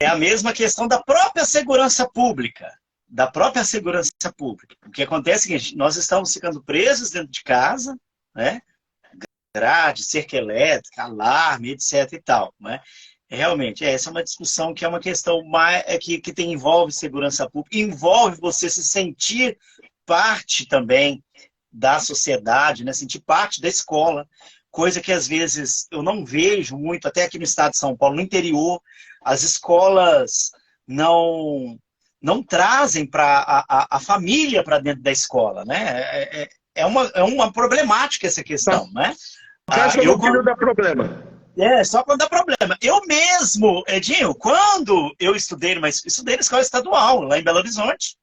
É a mesma questão da própria segurança pública. Da própria segurança pública. O que acontece é o seguinte, nós estamos ficando presos dentro de casa, né? Grade, cerca elétrica, alarme, etc. e tal, né? Realmente, essa é uma discussão que é uma questão mais, que envolve segurança pública, envolve você se sentir parte também da sociedade, né? Sentir parte da escola, coisa que às vezes eu não vejo muito, até aqui no estado de São Paulo, no interior, as escolas não trazem a família para dentro da escola, né? É uma problemática essa questão, né? Quando dá problema. Só quando dá problema. Eu mesmo, Edinho, quando eu estudei na escola estadual, lá em Belo Horizonte,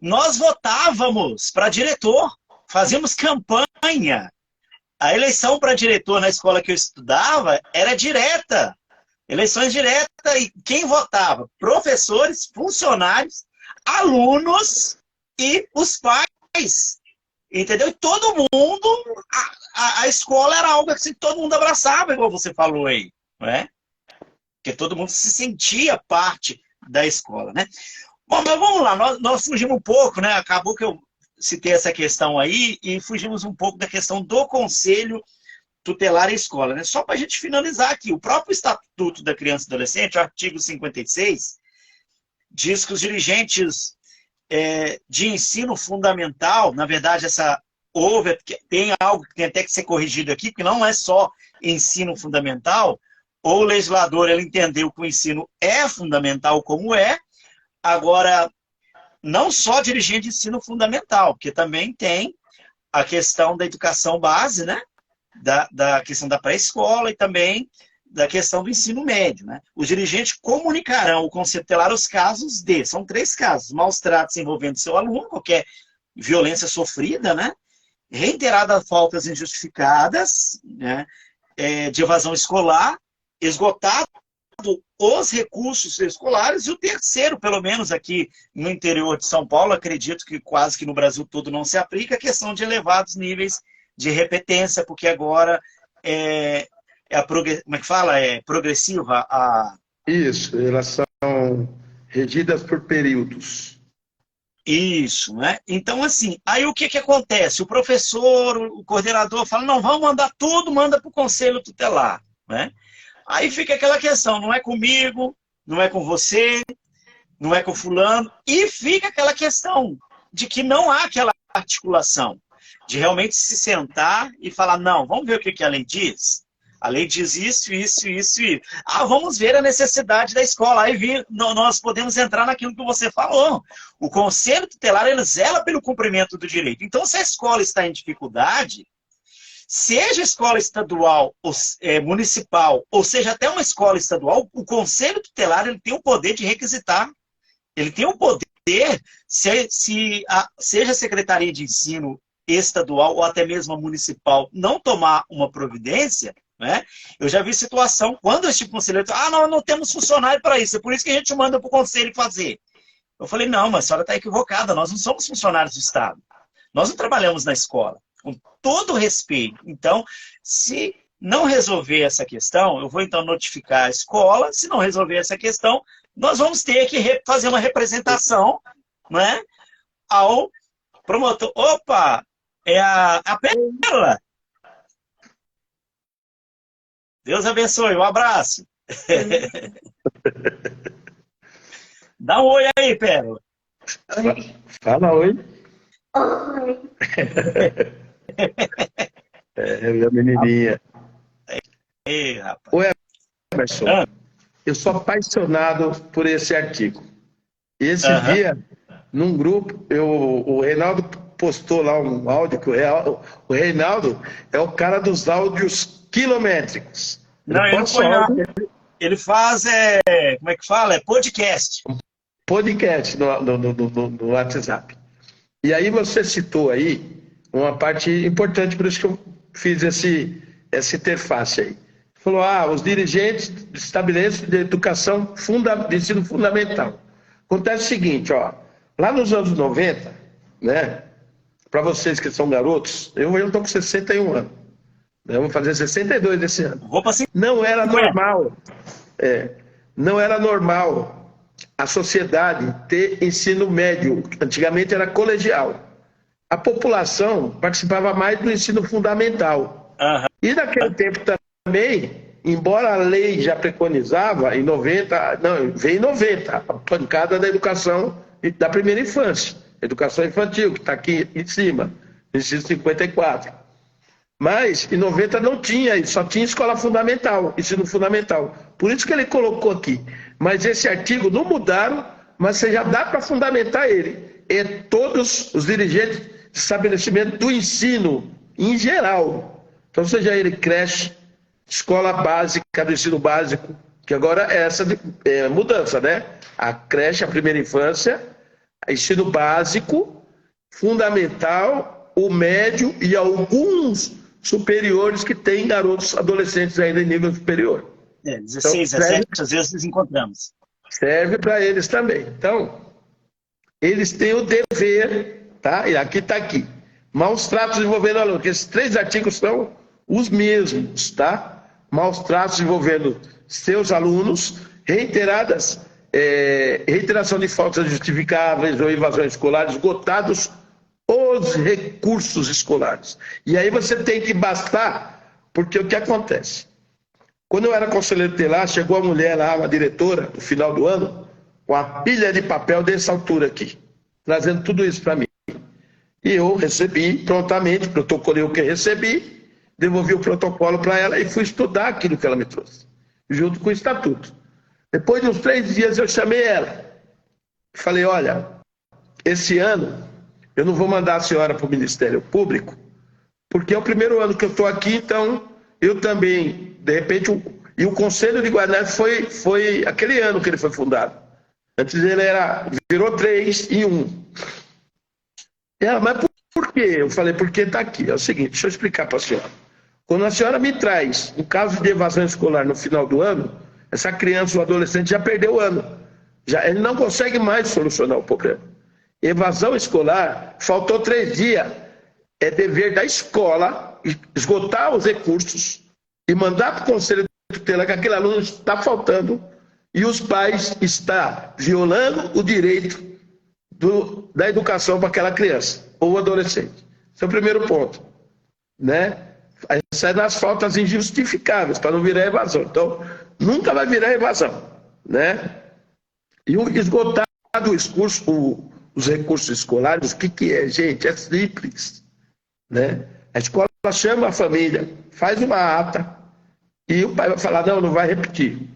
nós votávamos para diretor, fazíamos campanha. A eleição para diretor na escola que eu estudava era direta. Eleições diretas, e quem votava? Professores, funcionários, alunos e os pais. Entendeu? E todo mundo, a escola era algo assim que todo mundo abraçava, igual você falou aí, não é? Porque todo mundo se sentia parte da escola, né? Bom, mas vamos lá, nós fugimos um pouco, né? Acabou que eu citei essa questão aí e fugimos um pouco da questão do conselho tutelar a escola, né? Só para a gente finalizar aqui, o próprio Estatuto da Criança e Adolescente, o artigo 56, diz que os dirigentes de ensino fundamental, na verdade, tem algo que tem até que ser corrigido aqui, porque não é só ensino fundamental, ou o legislador ele entendeu que o ensino é fundamental como é, agora, não só dirigente de ensino fundamental, porque também tem a questão da educação base, né? Da questão da pré-escola e também da questão do ensino médio, né? Os dirigentes comunicarão ao conselho tutelar os casos são 3 casos, maus tratos envolvendo seu aluno, qualquer violência sofrida, né? reiteradas faltas injustificadas, né, de evasão escolar, esgotado os recursos escolares, e o terceiro, pelo menos aqui no interior de São Paulo, acredito que quase que no Brasil todo não se aplica, a questão de elevados níveis de repetência, porque agora como é que fala? É progressiva a... Isso, elas são regidas por períodos. Isso, né? Então, assim, aí o que acontece? O professor, o coordenador fala, não, vamos mandar tudo, manda para o conselho tutelar, né? Aí fica aquela questão, não é comigo, não é com você, não é com fulano, e fica aquela questão de que não há aquela articulação, de realmente se sentar e falar, não, vamos ver o que a lei diz. A lei diz isso, isso, isso, isso. Ah, vamos ver a necessidade da escola. Aí nós podemos entrar naquilo que você falou. O conselho tutelar, ele zela pelo cumprimento do direito. Então, se a escola está em dificuldade, seja escola estadual, ou, municipal, ou seja até uma escola estadual, o conselho tutelar ele tem o poder de requisitar. Ele tem o poder, seja a Secretaria de Ensino estadual ou até mesmo a municipal, não tomar uma providência, né? Eu já vi situação, quando este conselheiro nós não temos funcionário para isso, é por isso que a gente manda para o conselho fazer. Eu falei, não, mas a senhora está equivocada, nós não somos funcionários do Estado. Nós não trabalhamos na escola, com todo respeito. Então, se não resolver essa questão, eu vou então notificar a escola, se não resolver essa questão, nós vamos ter que fazer uma representação, né, ao promotor. Opa, é a Pérola. Deus abençoe, um abraço. Dá um oi aí, Pérola. Fala oi. Oi. Minha menininha. Ei, rapaz. Oi, Emerson. Eu sou apaixonado por esse artigo. Esse dia, num grupo, o Reinaldo postou lá um áudio, que o Reinaldo é o cara dos áudios quilométricos. Não, ele não põe áudio. Ele faz, como é que fala? É podcast. Podcast no WhatsApp. E aí você citou aí uma parte importante, por isso que eu fiz essa interface aí. Falou, os dirigentes estabelecem de educação de ensino fundamental. Acontece o seguinte, lá nos anos 90, né, para vocês que são garotos, eu estou com 61 anos, né, eu vou fazer 62 esse ano. Não era normal, não era normal a sociedade ter ensino médio, antigamente era colegial. A população participava mais do ensino fundamental. E naquele tempo também, embora a lei já preconizava, veio em 90, a pancada da educação da primeira infância, educação infantil, que está aqui em cima, ensino 54. Mas em 90 não tinha, só tinha escola fundamental, ensino fundamental. Por isso que ele colocou aqui. Mas esse artigo não mudaram, mas você já dá para fundamentar ele. É todos os dirigentes de estabelecimento do ensino, em geral. Então, seja ele creche, escola básica do ensino básico, que agora é essa mudança, né? A creche, a primeira infância, ensino básico, fundamental, o médio e alguns superiores que têm garotos adolescentes ainda em nível superior. 16, então, 17, às vezes nos encontramos. Serve para eles também. Então, eles têm o dever, tá? E aqui está aqui. Maus tratos envolvendo aluno, porque esses 3 artigos são os mesmos, tá? Maus tratos envolvendo seus alunos, reiteração de faltas justificáveis ou evasões escolares, esgotados os recursos escolares. E aí você tem que bastar, porque o que acontece? Quando eu era conselheiro tutelar, chegou a mulher lá, uma diretora, no final do ano, com a pilha de papel dessa altura aqui, trazendo tudo isso para mim. E eu recebi prontamente, protocolei o que recebi, devolvi o protocolo para ela e fui estudar aquilo que ela me trouxe, junto com o estatuto. Depois de uns 3 dias eu chamei ela. Falei, olha, esse ano eu não vou mandar a senhora para o Ministério Público, porque é o primeiro ano que eu estou aqui, então eu também, de repente, e o Conselho de Guaraná foi aquele ano que ele foi fundado. Antes ele virou 3 em 1. Ela, mas Por quê? Eu falei, porque está aqui. É o seguinte, deixa eu explicar para a senhora. Quando a senhora me traz um caso de evasão escolar no final do ano, essa criança ou adolescente já perdeu o ano. Ele não consegue mais solucionar o problema. Evasão escolar, faltou 3 dias. É dever da escola esgotar os recursos e mandar para o conselho de tutela que aquele aluno está faltando e os pais estão violando o direito da educação para aquela criança ou adolescente. Esse é o primeiro ponto, né? Isso é nas faltas injustificáveis, para não virar evasão. Então, nunca vai virar evasão, né? E o esgotar os recursos escolares, o que é, gente? É simples, né? A escola chama a família, faz uma ata, e o pai vai falar, não vai repetir.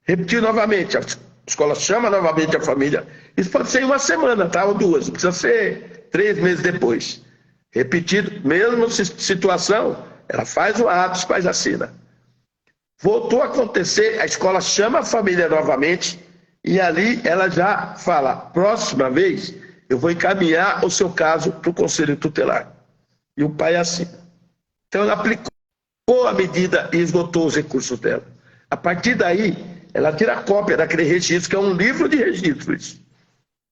Repetir novamente, a escola chama novamente a família. Isso pode ser em uma semana, tá? Ou 2, não precisa ser 3 meses depois. Repetido, mesma situação, ela faz o ato, os pais assinam. Voltou a acontecer, a escola chama a família novamente e ali ela já fala, próxima vez eu vou encaminhar o seu caso para o conselho tutelar. E o pai assina. Então ela aplicou a medida e esgotou os recursos dela. A partir daí, ela tira a cópia daquele registro, que é um livro de registros,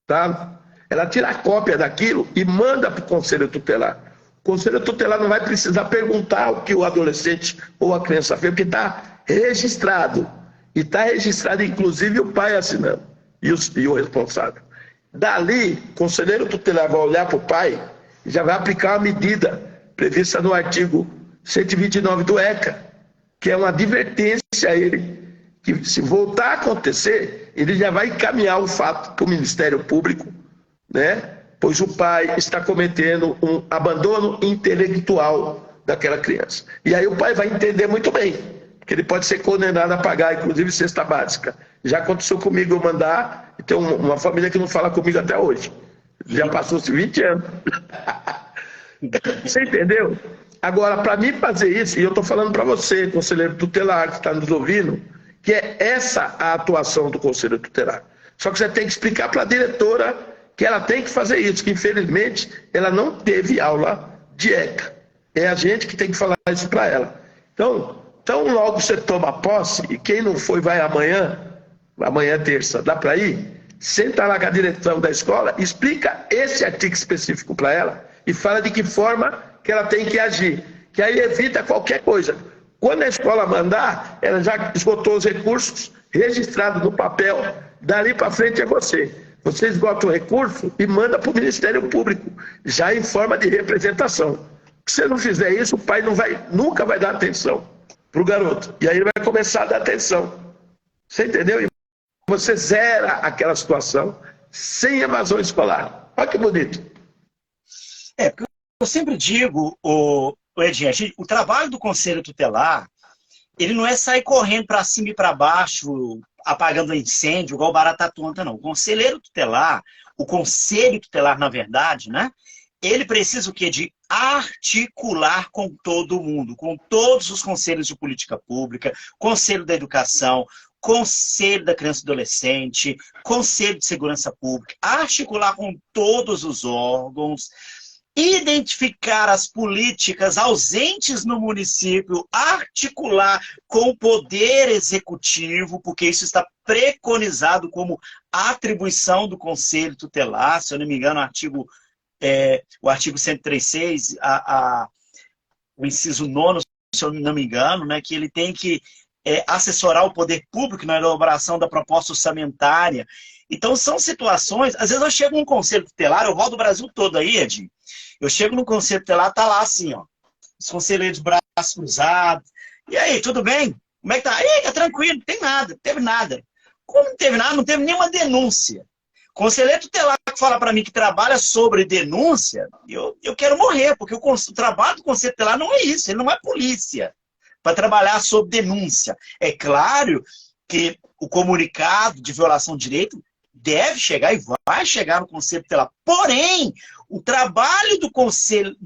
tá? Ela tira a cópia daquilo e manda para o conselho tutelar. O conselho tutelar não vai precisar perguntar o que o adolescente ou a criança fez, porque está registrado. E está registrado, inclusive, o pai assinando e o responsável. Dali, o conselheiro tutelar vai olhar para o pai e já vai aplicar uma medida prevista no artigo 129 do ECA, que é uma advertência a ele, que se voltar a acontecer, ele já vai encaminhar o fato para o Ministério Público, né? Pois o pai está cometendo um abandono intelectual daquela criança. E aí o pai vai entender muito bem, que ele pode ser condenado a pagar, inclusive, cesta básica. Já aconteceu comigo eu mandar, e tem uma família que não fala comigo até hoje. Já passou-se 20 anos. Você entendeu? Agora, para mim fazer isso, e eu estou falando para você, conselheiro tutelar, que está nos ouvindo, que é essa a atuação do conselho tutelar. Só que você tem que explicar para a diretora que ela tem que fazer isso, que infelizmente ela não teve aula de ECA. É a gente que tem que falar isso para ela. Então logo você toma posse, e quem não foi vai amanhã é terça, dá para ir? Senta lá com a direção da escola, explica esse artigo específico para ela e fala de que forma que ela tem que agir, que aí evita qualquer coisa. Quando a escola mandar, ela já esgotou os recursos, registrado no papel, dali para frente é você. Você esgota o recurso e manda para o Ministério Público, já em forma de representação. Se você não fizer isso, o pai nunca vai dar atenção para o garoto. E aí ele vai começar a dar atenção. Você entendeu? E você zera aquela situação sem evasão escolar. Olha que bonito. Porque eu sempre digo, Edinho, o trabalho do conselho tutelar, ele não é sair correndo para cima e para baixo, apagando incêndio, igual barata tonta, não. O conselho tutelar, na verdade, né? Ele precisa o quê? De articular com todo mundo, com todos os conselhos de política pública, conselho da educação, conselho da criança e adolescente, conselho de segurança pública, articular com todos os órgãos, identificar as políticas ausentes no município, articular com o poder executivo, porque isso está preconizado como atribuição do conselho tutelar, se eu não me engano, o artigo 136, o inciso 9º, se eu não me engano, né, que ele tem que assessorar o poder público na elaboração da proposta orçamentária. Então, são situações... Às vezes eu chego num conselho tutelar, eu rodo o Brasil todo aí, Edinho. Eu chego num conselho tutelar, tá lá assim, ó. Os conselheiros de braços cruzados. E aí, tudo bem? Como é que tá? Aí, tá tranquilo, não tem nada, não teve nada. Como não teve nada? Não teve nenhuma denúncia. Conselheiro tutelar que fala para mim que trabalha sobre denúncia, eu quero morrer, porque o trabalho do conselho tutelar não é isso, ele não é polícia para trabalhar sobre denúncia. É claro que o comunicado de violação de direito deve chegar e vai chegar no Conselho Tutelar. Porém, o trabalho do Conselho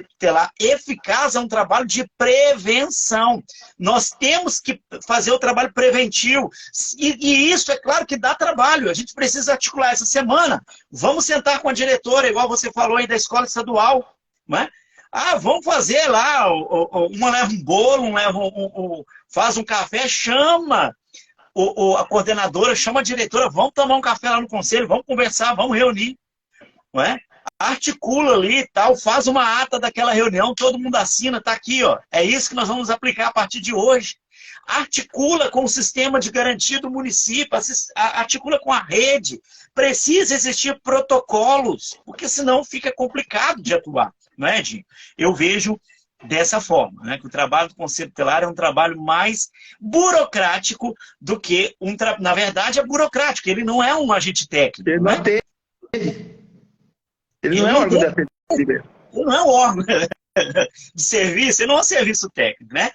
Tutelar eficaz é um trabalho de prevenção. Nós temos que fazer o trabalho preventivo. E isso, é claro, que dá trabalho. A gente precisa articular essa semana. Vamos sentar com a diretora, igual você falou aí, da escola estadual, né? Ah, vamos fazer lá, uma leva um bolo, faz um café, chama a coordenadora, chama a diretora, vamos tomar um café lá no conselho, vamos conversar, vamos reunir, não é? Articula ali e tal, faz uma ata daquela reunião, todo mundo assina, tá aqui, ó. É isso que nós vamos aplicar a partir de hoje. Articula com o sistema de garantia do município, articula com a rede. Precisa existir protocolos, porque senão fica complicado de atuar, não é, Edinho? Eu vejo dessa forma, né, que o trabalho do Conselho Tutelar é um trabalho mais burocrático do que na verdade é burocrático, ele não é um agente técnico. Ele não atende. Ele não é um órgão de atendimento. Ele não é um órgão de serviço, ele não é um serviço técnico, né?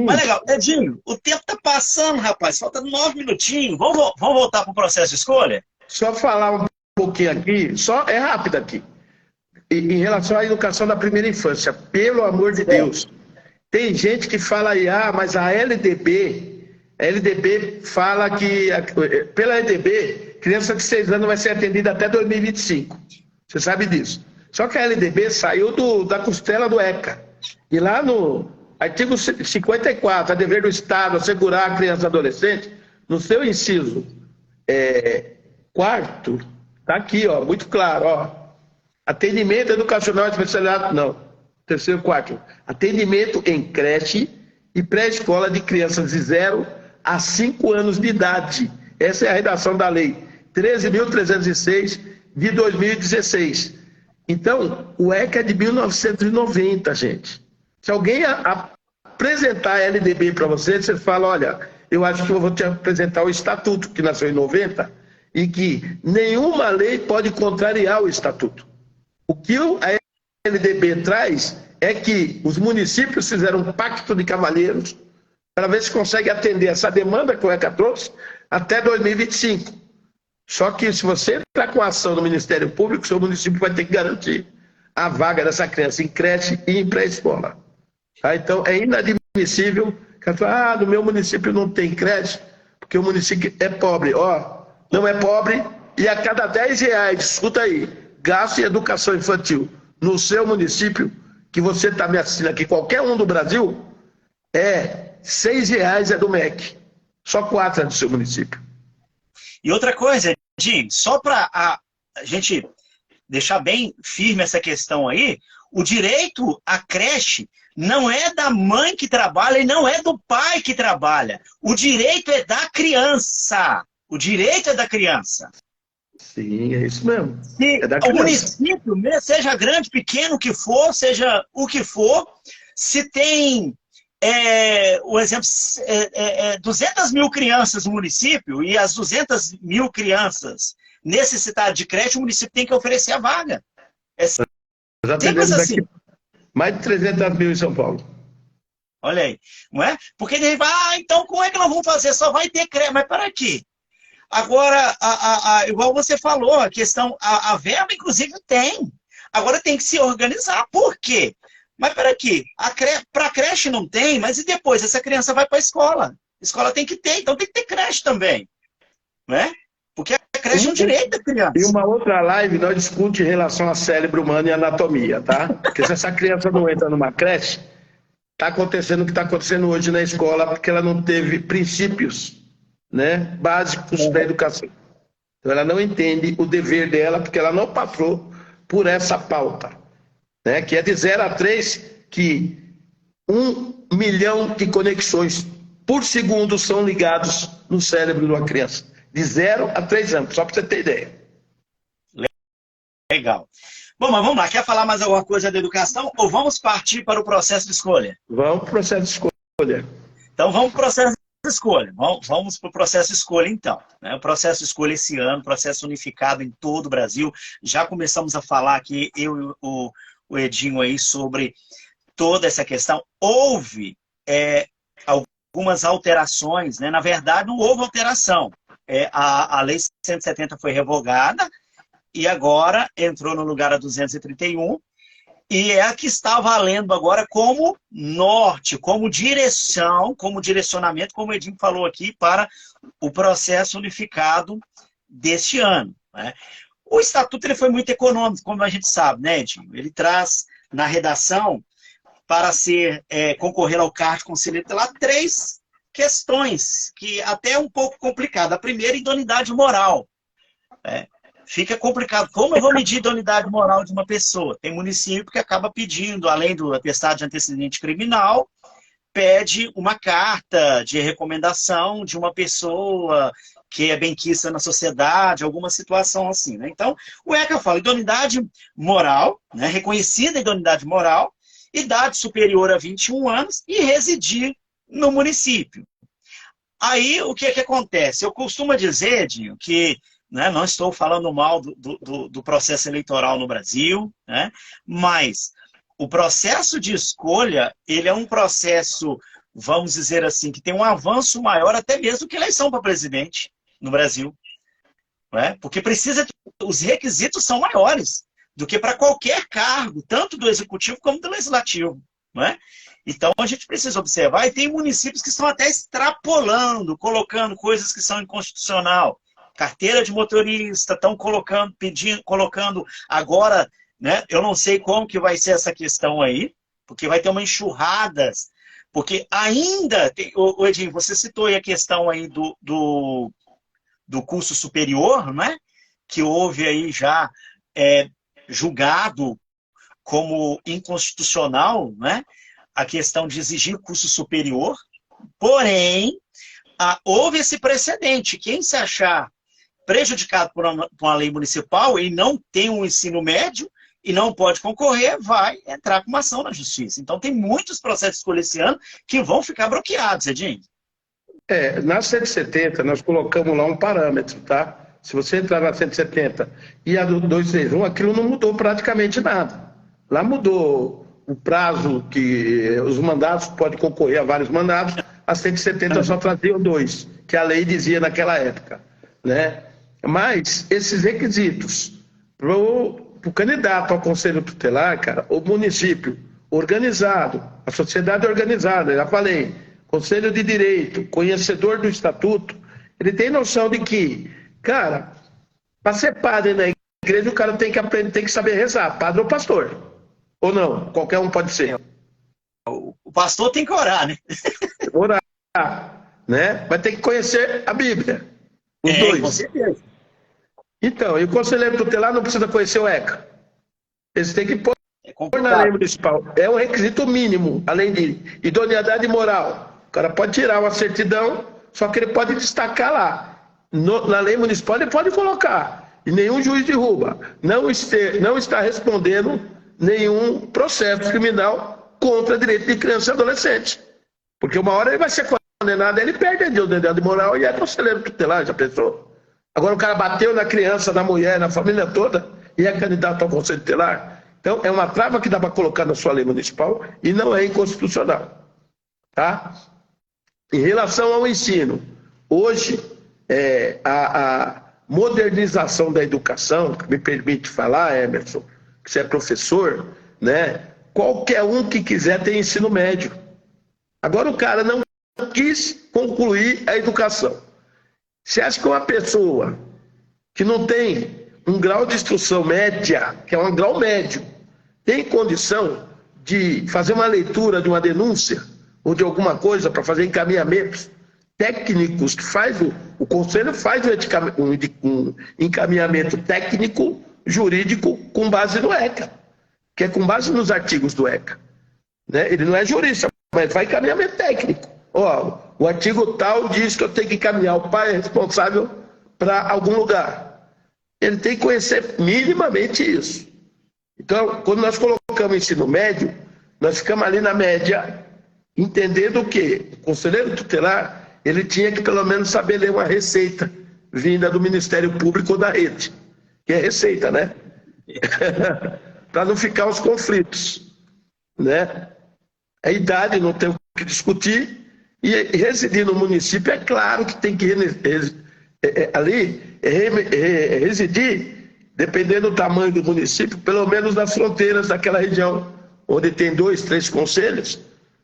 Mas legal, Edinho, o tempo tá passando, rapaz, falta 9 minutinhos, vamos voltar para o processo de escolha? Só falar um pouquinho aqui, é rápido aqui, em relação à educação da primeira infância, pelo amor de Deus. Tem gente que fala aí, mas a LDB fala que, pela LDB, criança de 6 anos vai ser atendida até 2025. Você sabe disso. Só que a LDB saiu da costela do ECA. E lá no artigo 54, a dever do Estado assegurar a criança e adolescente, no seu inciso 4º, está aqui, ó, muito claro, ó. Atendimento educacional especializado, não. 3º, 4º. Atendimento em creche e pré-escola de crianças de 0 a 5 anos de idade. Essa é a redação da lei 13.306 de 2016. Então, o ECA é de 1990, gente. Se alguém apresentar a LDB para você, você fala, olha, eu acho que eu vou te apresentar o Estatuto, que nasceu em 90, e que nenhuma lei pode contrariar o Estatuto. O que a LDB traz é que os municípios fizeram um pacto de cavalheiros para ver se consegue atender essa demanda que o ECA trouxe até 2025. Só que se você entrar com a ação do Ministério Público, seu município vai ter que garantir a vaga dessa criança em creche e em pré-escola. Tá? Então, é inadmissível que ela fala, no meu município não tem creche, porque o município é pobre. Não é pobre, e a cada R$10, escuta aí, gasto em educação infantil no seu município, que você está me assistindo aqui, qualquer um do Brasil, R$6 é do MEC. Só 4 é do seu município. E outra coisa, Edinho, só para a gente deixar bem firme essa questão aí, o direito à creche não é da mãe que trabalha e não é do pai que trabalha. O direito é da criança. O direito é da criança. Sim, é isso mesmo. Se é da criança. O município, seja grande, pequeno, o que for, seja o que for, se tem, o exemplo, 200 mil crianças no município e as 200 mil crianças necessitadas de creche, o município tem que oferecer a vaga. Simples assim. Mais de 300 mil em São Paulo. Olha aí, não é? Porque ele vai, então como é que nós vamos fazer? Só vai ter creche, mas para quê? Agora, igual você falou, a questão, a verba inclusive tem. Agora tem que se organizar. Por quê? Mas para quê? Para creche não tem, mas e depois? Essa criança vai para a escola. A escola tem que ter, então tem que ter creche também. Né? Porque a creche é um direito da criança. Em uma outra live, nós discutimos em relação a cérebro humano e anatomia, tá? Porque se essa criança não entra numa creche, está acontecendo o que está acontecendo hoje na escola, porque ela não teve princípios, né, básicos da educação. Então ela não entende o dever dela, porque ela não passou por essa pauta, né, que é de 0 a 3, que 1 milhão de conexões por segundo são ligados no cérebro de uma criança. De 0 a 3 anos, só para você ter ideia. Legal. Bom, mas vamos lá. Quer falar mais alguma coisa da educação ou vamos partir para o processo de escolha? Vamos para o processo de escolha. Então vamos para o processo de escolha. Vamos para o processo de escolha, então. O processo de escolha esse ano, processo unificado em todo o Brasil. Já começamos a falar aqui, eu e o Edinho aí, sobre toda essa questão. Houve algumas alterações, né? Na verdade, não houve alteração. a Lei 170 foi revogada e agora entrou no lugar a 231, e é a que está valendo agora como norte, como direção, como direcionamento, como o Edinho falou aqui, para o processo unificado deste ano, né? O Estatuto ele foi muito econômico, como a gente sabe, né, Edinho? Ele traz na redação, para concorrer ao cargo de conselheiro tutelar, 3 questões, que até é um pouco complicado. A primeira, idoneidade moral. Fica complicado. Como eu vou medir a idoneidade moral de uma pessoa? Tem município que acaba pedindo, além do atestado de antecedente criminal, pede uma carta de recomendação de uma pessoa que é benquista na sociedade, alguma situação assim, né? Então, o ECA fala idoneidade moral, né? Reconhecida a idoneidade moral, idade superior a 21 anos e residir no município. Aí, o que acontece? Eu costumo dizer, Edinho, que, né, não estou falando mal do processo eleitoral no Brasil, né, mas o processo de escolha, ele é um processo, vamos dizer assim, que tem um avanço maior até mesmo do que eleição para presidente no Brasil. Né? Porque os requisitos são maiores do que para qualquer cargo, tanto do executivo como do legislativo. Né? Então, a gente precisa observar, e tem municípios que estão até extrapolando, colocando coisas que são inconstitucional. Carteira de motorista, estão colocando agora, né? Eu não sei como que vai ser essa questão aí, porque vai ter uma enxurrada, porque ainda, Edinho, você citou aí a questão aí do curso superior, né? Que houve aí já julgado como inconstitucional, né? A questão de exigir curso superior, porém, houve esse precedente. Quem se achar prejudicado por uma lei municipal e não tem um ensino médio e não pode concorrer, vai entrar com uma ação na justiça. Então, tem muitos processos de escolha esse ano que vão ficar bloqueados, Edinho. Na 170, nós colocamos lá um parâmetro, tá? Se você entrar na 170 e a do 231, aquilo não mudou praticamente nada. Lá mudou o prazo que os mandatos podem concorrer a vários mandatos, a 170 só trazia 2, que a lei dizia naquela época, né? Mas esses requisitos para o candidato ao conselho tutelar, cara, o município organizado, a sociedade organizada, já falei, conselho de direito, conhecedor do estatuto, ele tem noção de que, cara, para ser padre na igreja, o cara tem que aprender, tem que saber rezar, padre ou pastor. Ou não? Qualquer um pode ser. O pastor tem que orar, né? Orar, né? Vai ter que conhecer a Bíblia. Os dois. Com certeza. Então, e o conselheiro tutelar não precisa conhecer o ECA. Eles têm que pôr na lei municipal. É um requisito mínimo, além de idoneidade moral. O cara pode tirar uma certidão, só que ele pode destacar lá. Na lei municipal ele pode colocar. E nenhum juiz derruba. Não está respondendo nenhum processo criminal contra direito de criança e adolescente. Porque uma hora ele vai ser condenado, ele perde a idoneidade moral e é conselheiro tutelar, já pensou? Agora o cara bateu na criança, na mulher, na família toda e é candidato ao conselho tutelar. Então é uma trava que dá para colocar na sua lei municipal e não é inconstitucional. Tá? Em relação ao ensino, hoje a modernização da educação, que me permite falar, Emerson, que você é professor, né? Qualquer um que quiser tem ensino médio. Agora o cara não quis concluir a educação. Você acha que uma pessoa que não tem um grau de instrução média, que é um grau médio, tem condição de fazer uma leitura de uma denúncia ou de alguma coisa para fazer encaminhamentos técnicos, que faz o conselho faz um encaminhamento técnico, jurídico, com base no ECA, que é com base nos artigos do ECA. Né? Ele não é jurista, mas faz encaminhamento técnico. Ó, o artigo tal diz que eu tenho que encaminhar, o pai é responsável para algum lugar. Ele tem que conhecer minimamente isso. Então, quando nós colocamos ensino médio, nós ficamos ali na média, entendendo que o conselheiro tutelar, ele tinha que pelo menos saber ler uma receita vinda do Ministério Público ou da rede, que é receita, né? Para não ficar os conflitos, né? A idade não tem o que discutir, e residir no município é claro que tem que ali residir, dependendo do tamanho do município, pelo menos nas fronteiras daquela região, onde tem 2, 3 conselhos.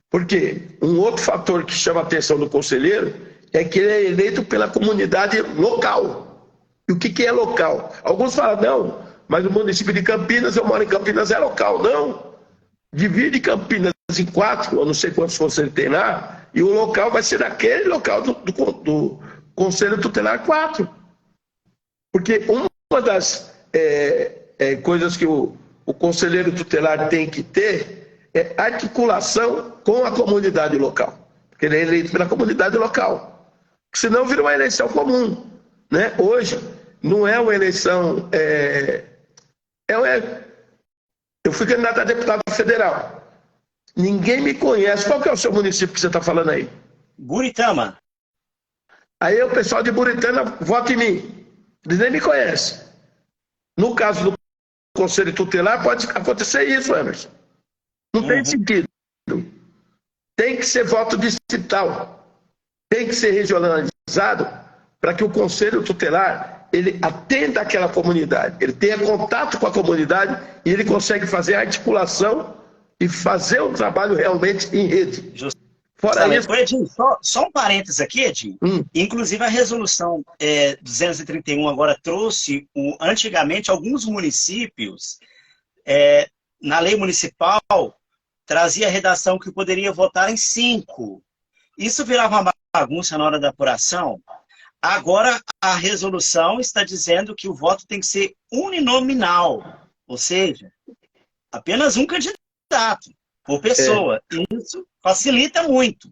Porque um outro fator que chama a atenção do conselheiro é que ele é eleito pela comunidade local. E o que é local? Alguns falam, não, mas o município de Campinas, eu moro em Campinas, é local. Não. Divide Campinas em 4, eu não sei quantos conselhos tem lá, e o local vai ser aquele local do Conselho Tutelar 4. Porque uma das coisas que o conselheiro tutelar tem que ter é articulação com a comunidade local. Porque ele é eleito pela comunidade local. Senão vira uma eleição comum. Né? Hoje, não é uma eleição... Eu fui candidato a deputado federal. Ninguém me conhece. Qual que é o seu município que você está falando aí? Buritama. Aí o pessoal de Buritama vota em mim. Eles nem me conhecem. No caso do Conselho Tutelar, pode acontecer isso, Emerson. Não tem sentido. Tem que ser voto distrital. Tem que ser regionalizado para que o Conselho Tutelar ele atenda aquela comunidade. Ele tenha contato com a comunidade e ele consegue fazer a articulação e fazer o trabalho realmente em rede. Fora isso... Edinho, só um parênteses aqui, Edinho. Inclusive a resolução 231 agora trouxe, antigamente, alguns municípios, na lei municipal, trazia a redação que poderia votar em 5. Isso virava uma bagunça na hora da apuração. Agora a resolução está dizendo que o voto tem que ser uninominal, ou seja, apenas um candidato por pessoa. Isso facilita muito.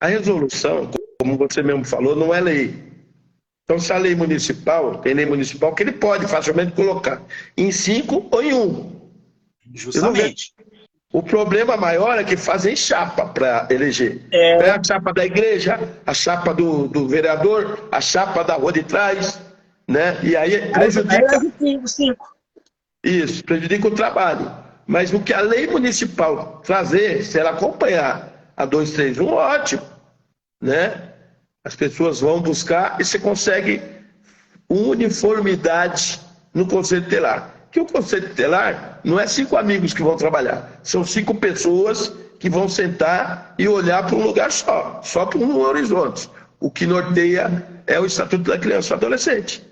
A resolução, como você mesmo falou, não é lei. Então, se a lei municipal, tem lei municipal que ele pode facilmente colocar em 5 ou em 1. Justamente. O problema maior é que fazem chapa para eleger. É a chapa da igreja, a chapa do vereador, a chapa da rua de trás, né? E aí prejudica... Isso, prejudica o trabalho. Mas o que a lei municipal trazer, se ela acompanhar a 231, ótimo, né? As pessoas vão buscar e você consegue uniformidade no Conselho Tutelar. Que o Conselho Tutelar não é 5 amigos que vão trabalhar, são 5 pessoas que vão sentar e olhar para um lugar só para um horizonte. O que norteia é o Estatuto da Criança e do Adolescente.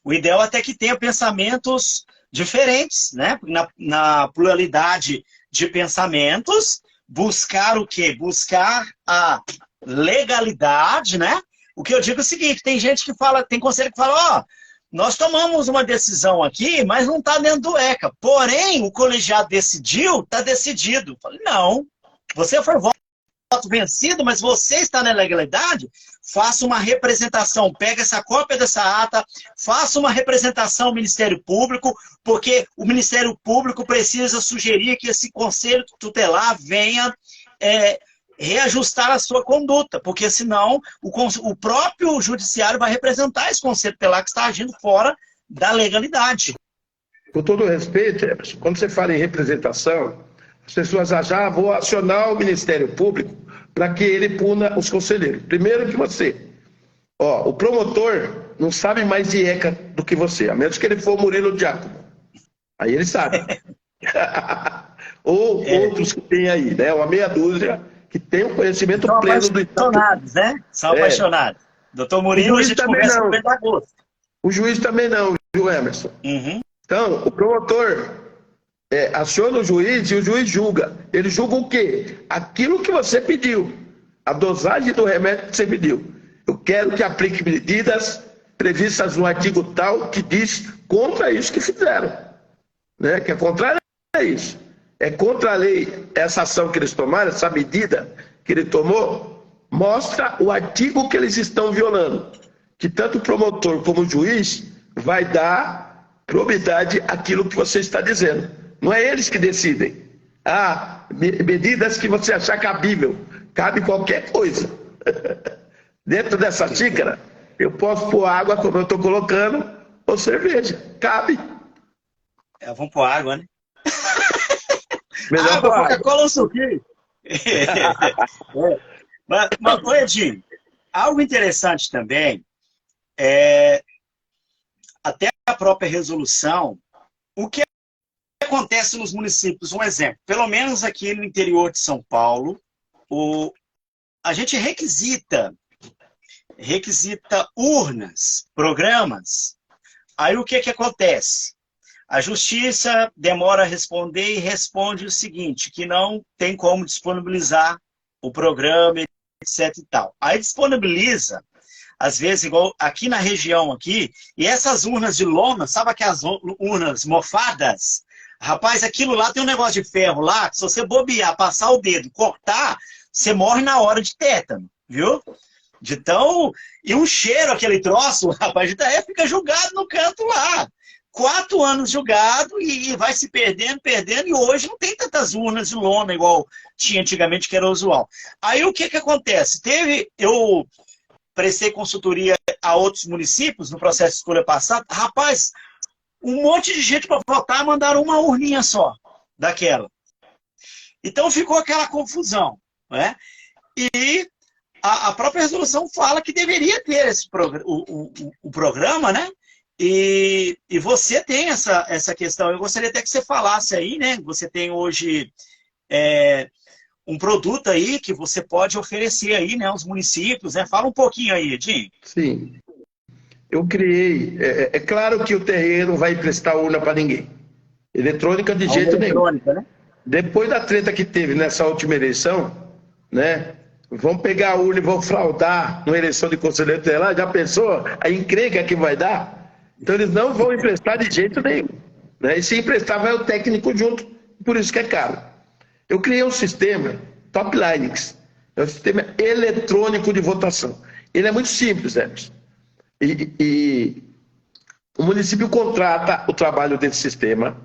O ideal é até que tenha pensamentos diferentes, né? Na pluralidade de pensamentos, buscar o quê? Buscar a legalidade, né? O que eu digo é o seguinte, tem gente que fala, tem conselho que fala, nós tomamos uma decisão aqui, mas não está dentro do ECA. Porém, o colegiado decidiu, está decidido. Eu falei, não, você foi voto vencido, mas você está na legalidade, faça uma representação, pega essa cópia dessa ata, faça uma representação ao Ministério Público, porque o Ministério Público precisa sugerir que esse Conselho Tutelar venha reajustar a sua conduta, porque senão o próprio judiciário vai representar esse Conselho Tutelar que está agindo fora da legalidade. Com todo respeito, Emerson, quando você fala em representação, as pessoas acham, vou acionar o Ministério Público para que ele puna os conselheiros. Primeiro que você. O promotor não sabe mais de ECA do que você, a menos que ele for Murilo Giacomo. Aí ele sabe. Ou outros que tem aí, né? Uma meia dúzia que tem o conhecimento pleno do Estatuto. São apaixonados, né? São apaixonados. Doutor Murilo, a gente conversa com ele da gosto. O juiz também não, viu, Emerson? Então, o promotor aciona o juiz e o juiz julga. Ele julga o quê? Aquilo que você pediu. A dosagem do remédio que você pediu. Eu quero que aplique medidas previstas no artigo tal que diz contra isso que fizeram. Né? Que é contrário a isso. É contra a lei essa ação que eles tomaram, essa medida que ele tomou, mostra o artigo que eles estão violando. Que tanto o promotor como o juiz vai dar probidade àquilo que você está dizendo. Não é eles que decidem. Medidas que você achar cabível. Cabe qualquer coisa. Dentro dessa xícara, eu posso pôr água como eu estou colocando, ou cerveja. Cabe. Vamos pôr água, né? Melhor Coca-Cola ou suquinho? Mas, Edinho, Algo interessante também é até a própria resolução, o que acontece nos municípios. Um exemplo, pelo menos aqui no interior de São Paulo, a gente requisita urnas, programas. Aí o que acontece? A justiça demora a responder e responde o seguinte, que não tem como disponibilizar o programa, etc e tal. Aí disponibiliza, às vezes, igual aqui na região aqui, e essas urnas de lona, sabe aquelas urnas mofadas? Rapaz, aquilo lá tem um negócio de ferro lá, que se você bobear, passar o dedo, cortar, você morre na hora de tétano, viu? De tão... E um cheiro, aquele troço, rapaz, até fica jogado no canto lá. 4 anos jogado e vai se perdendo, e hoje não tem tantas urnas de lona igual tinha antigamente, que era usual. Aí o que acontece? Eu prestei consultoria a outros municípios no processo de escolha passado. Rapaz, um monte de gente para votar mandaram uma urninha só daquela. Então ficou aquela confusão, né? E a própria resolução fala que deveria ter o programa, né? E você tem essa questão. Eu gostaria até que você falasse aí, né? Você tem hoje um produto aí que você pode oferecer aí, né, aos municípios, né? Fala um pouquinho aí, Edinho. Sim. Eu criei... É claro que o terreiro vai emprestar urna para ninguém. Eletrônica de jeito nenhum. Né? Depois da treta que teve nessa última eleição, né? Vão pegar a urna e vão fraudar numa eleição de conselheiro tutelar. Já pensou a encrenca que vai dar? Então eles não vão emprestar de jeito nenhum. Né? E se emprestar, vai o técnico junto. Por isso que é caro. Eu criei um sistema, Top Linux. É um sistema eletrônico de votação. Ele é muito simples, Emerson. E o município contrata o trabalho desse sistema,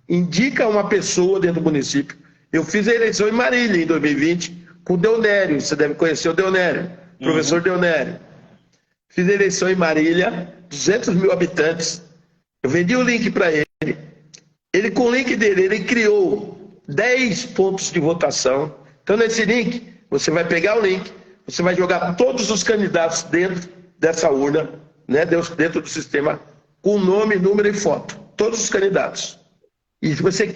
indica uma pessoa dentro do município. Eu fiz a eleição em Marília, em 2020, com o Deonério. Você deve conhecer o Deonério, professor Deonério. Fiz a eleição em Marília, 200 mil habitantes. Eu vendi o link para ele. Ele, com o link dele, ele criou 10 pontos de votação. Então, nesse link, você vai pegar o link, você vai jogar todos os candidatos dentro dessa urna, né, dentro do sistema, com nome, número e foto. Todos os candidatos. E você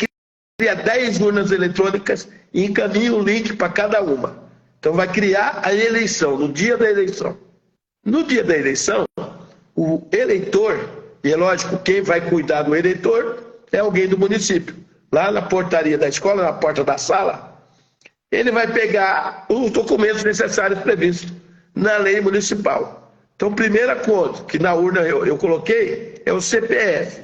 cria 10 urnas eletrônicas e encaminha um link para cada uma. Então, vai criar a eleição, no dia da eleição. No dia da eleição, o eleitor, e é lógico, quem vai cuidar do eleitor é alguém do município. Lá na portaria da escola, na porta da sala, ele vai pegar os documentos necessários previstos na lei municipal. Então, primeira coisa que na urna eu coloquei é o CPF.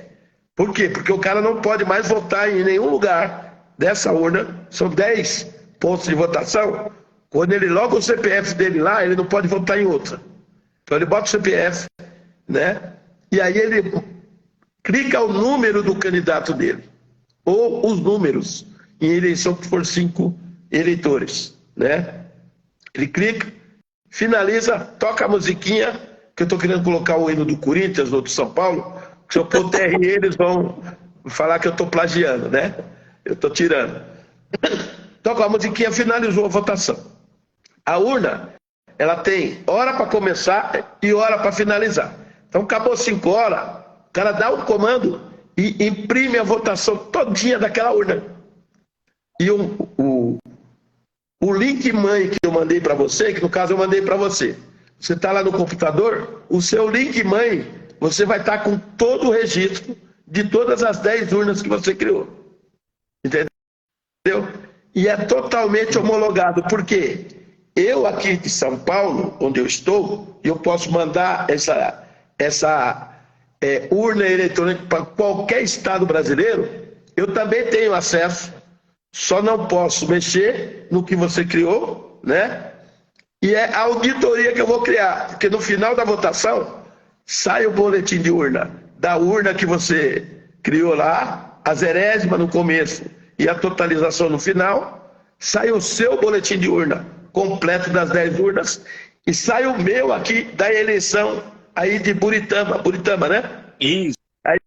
Por quê? Porque o cara não pode mais votar em nenhum lugar dessa urna. São 10 pontos de votação. Quando ele loga o CPF dele lá, ele não pode votar em outra. Então ele bota o CPF, né? E aí ele clica o número do candidato dele. Ou os números, em eleição que for 5 eleitores, né? Ele clica, finaliza, toca a musiquinha, que eu estou querendo colocar o hino do Corinthians ou do São Paulo. Se eu pôr TRE, eles vão falar que eu estou plagiando, né? Eu estou tirando. Toca a musiquinha, finalizou a votação. A urna, ela tem hora para começar e hora para finalizar. Então, acabou 5 horas, o cara dá um comando e imprime a votação todinha daquela urna. E o link mãe que eu mandei para você, que no caso eu mandei para você, você está lá no computador, o seu link mãe, você vai estar com todo o registro de todas as 10 urnas que você criou. Entendeu? E é totalmente homologado. Por quê? Eu aqui de São Paulo, onde eu estou, eu posso mandar essa urna eletrônica para qualquer estado brasileiro. Eu também tenho acesso, só não posso mexer no que você criou, né? E é a auditoria que eu vou criar, porque no final da votação sai o boletim de urna, da urna que você criou lá, a 0ª no começo e a totalização no final, sai o seu boletim de urna completo das 10 urnas, e sai o meu aqui da eleição aí de Buritama, né? Isso. Aí,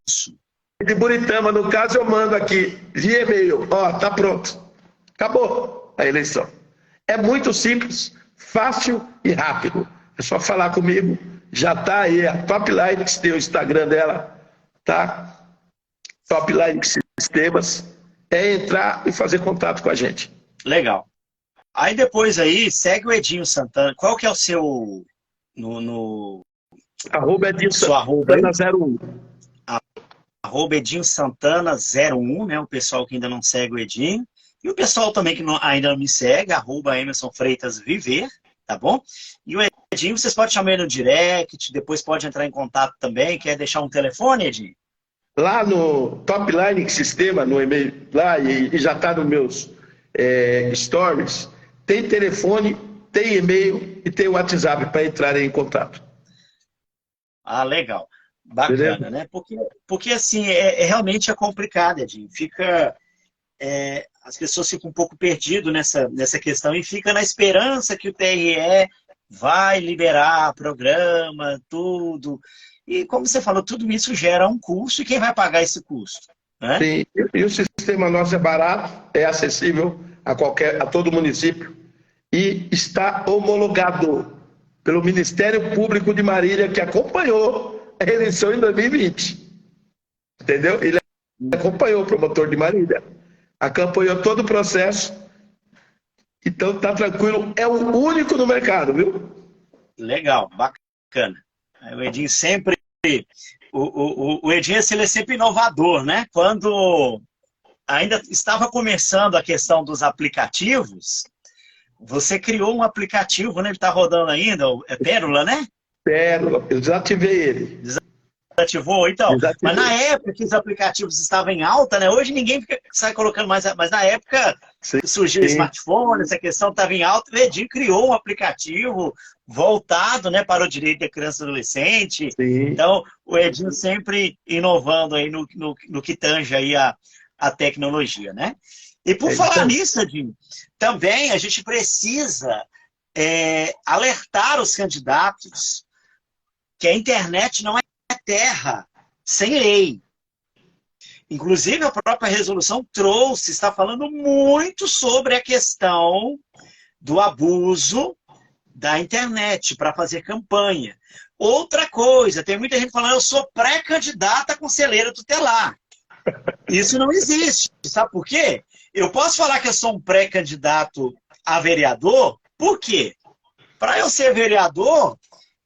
de Buritama, no caso, eu mando aqui via e-mail, ó, tá pronto. Acabou a eleição. É muito simples, fácil e rápido. é só falar comigo. Já tá aí, a Top Linux tem o Instagram dela, tá? Top Linux Sistemas. É entrar e fazer contato com a gente. Legal. Aí depois aí, segue o Edinho Santana. Qual que é o seu... Arroba Edinho sua arroba Santana 01. Arroba Edinho Santana 01, né? O pessoal que ainda não segue o Edinho. E o pessoal também que ainda não me segue, arroba Emerson Freitas Viver, tá bom? E o Edinho, vocês podem chamar ele no direct, depois pode entrar em contato também. Quer deixar um telefone, Edinho? Lá no Top Linux Sistema, no e-mail, lá, e já está nos meus stories, tem telefone, tem e-mail e tem WhatsApp para entrarem em contato. Ah, legal. Bacana, beleza? Né? Porque assim, realmente é complicado, Edinho. As pessoas ficam um pouco perdidas nessa questão e fica na esperança que o TRE vai liberar programa, tudo. E como você falou, tudo isso gera um custo e quem vai pagar esse custo? Né? Sim, e o sistema nosso é barato, é acessível a todo município e está homologado pelo Ministério Público de Marília, que acompanhou a eleição em 2020. Entendeu? Ele acompanhou o promotor de Marília, acompanhou todo o processo, então tá tranquilo, é o único no mercado, viu? Legal, bacana. O Edinho sempre... O Edinho ele é sempre inovador, né? Quando ainda estava começando a questão dos aplicativos, você criou um aplicativo, né? Ele está rodando ainda, é Pérola, né? Pérola, eu desativei ele. Desativou, então. Desativei. Mas na época que os aplicativos estavam em alta, né? Hoje ninguém sai colocando mais, mas na época que surgiu o smartphone, essa questão estava em alta, o Edinho criou um aplicativo voltado, né, para o direito da criança e adolescente. Sim. Então, o Edinho sempre inovando aí no que tange aí a tecnologia, né? E por falar nisso, Edinho, também a gente precisa alertar os candidatos que a internet não é terra sem lei. Inclusive, a própria resolução está falando muito sobre a questão do abuso da internet para fazer campanha. Outra coisa, tem muita gente falando, eu sou pré-candidata a conselheiro tutelar. Isso não existe. Sabe por quê? Eu posso falar que eu sou um pré-candidato a vereador, por quê? Para eu ser vereador,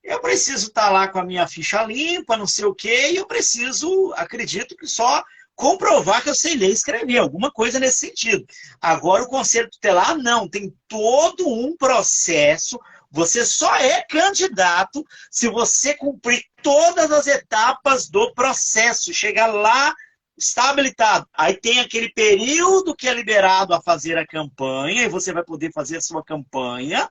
eu preciso estar lá com a minha ficha limpa, não sei o quê, e eu preciso, acredito que só comprovar que eu sei ler e escrever, alguma coisa nesse sentido. Agora, o Conselho Tutelar, não, tem todo um processo, você só é candidato se você cumprir todas as etapas do processo, chegar lá, está habilitado. Aí tem aquele período que é liberado a fazer a campanha, e você vai poder fazer a sua campanha,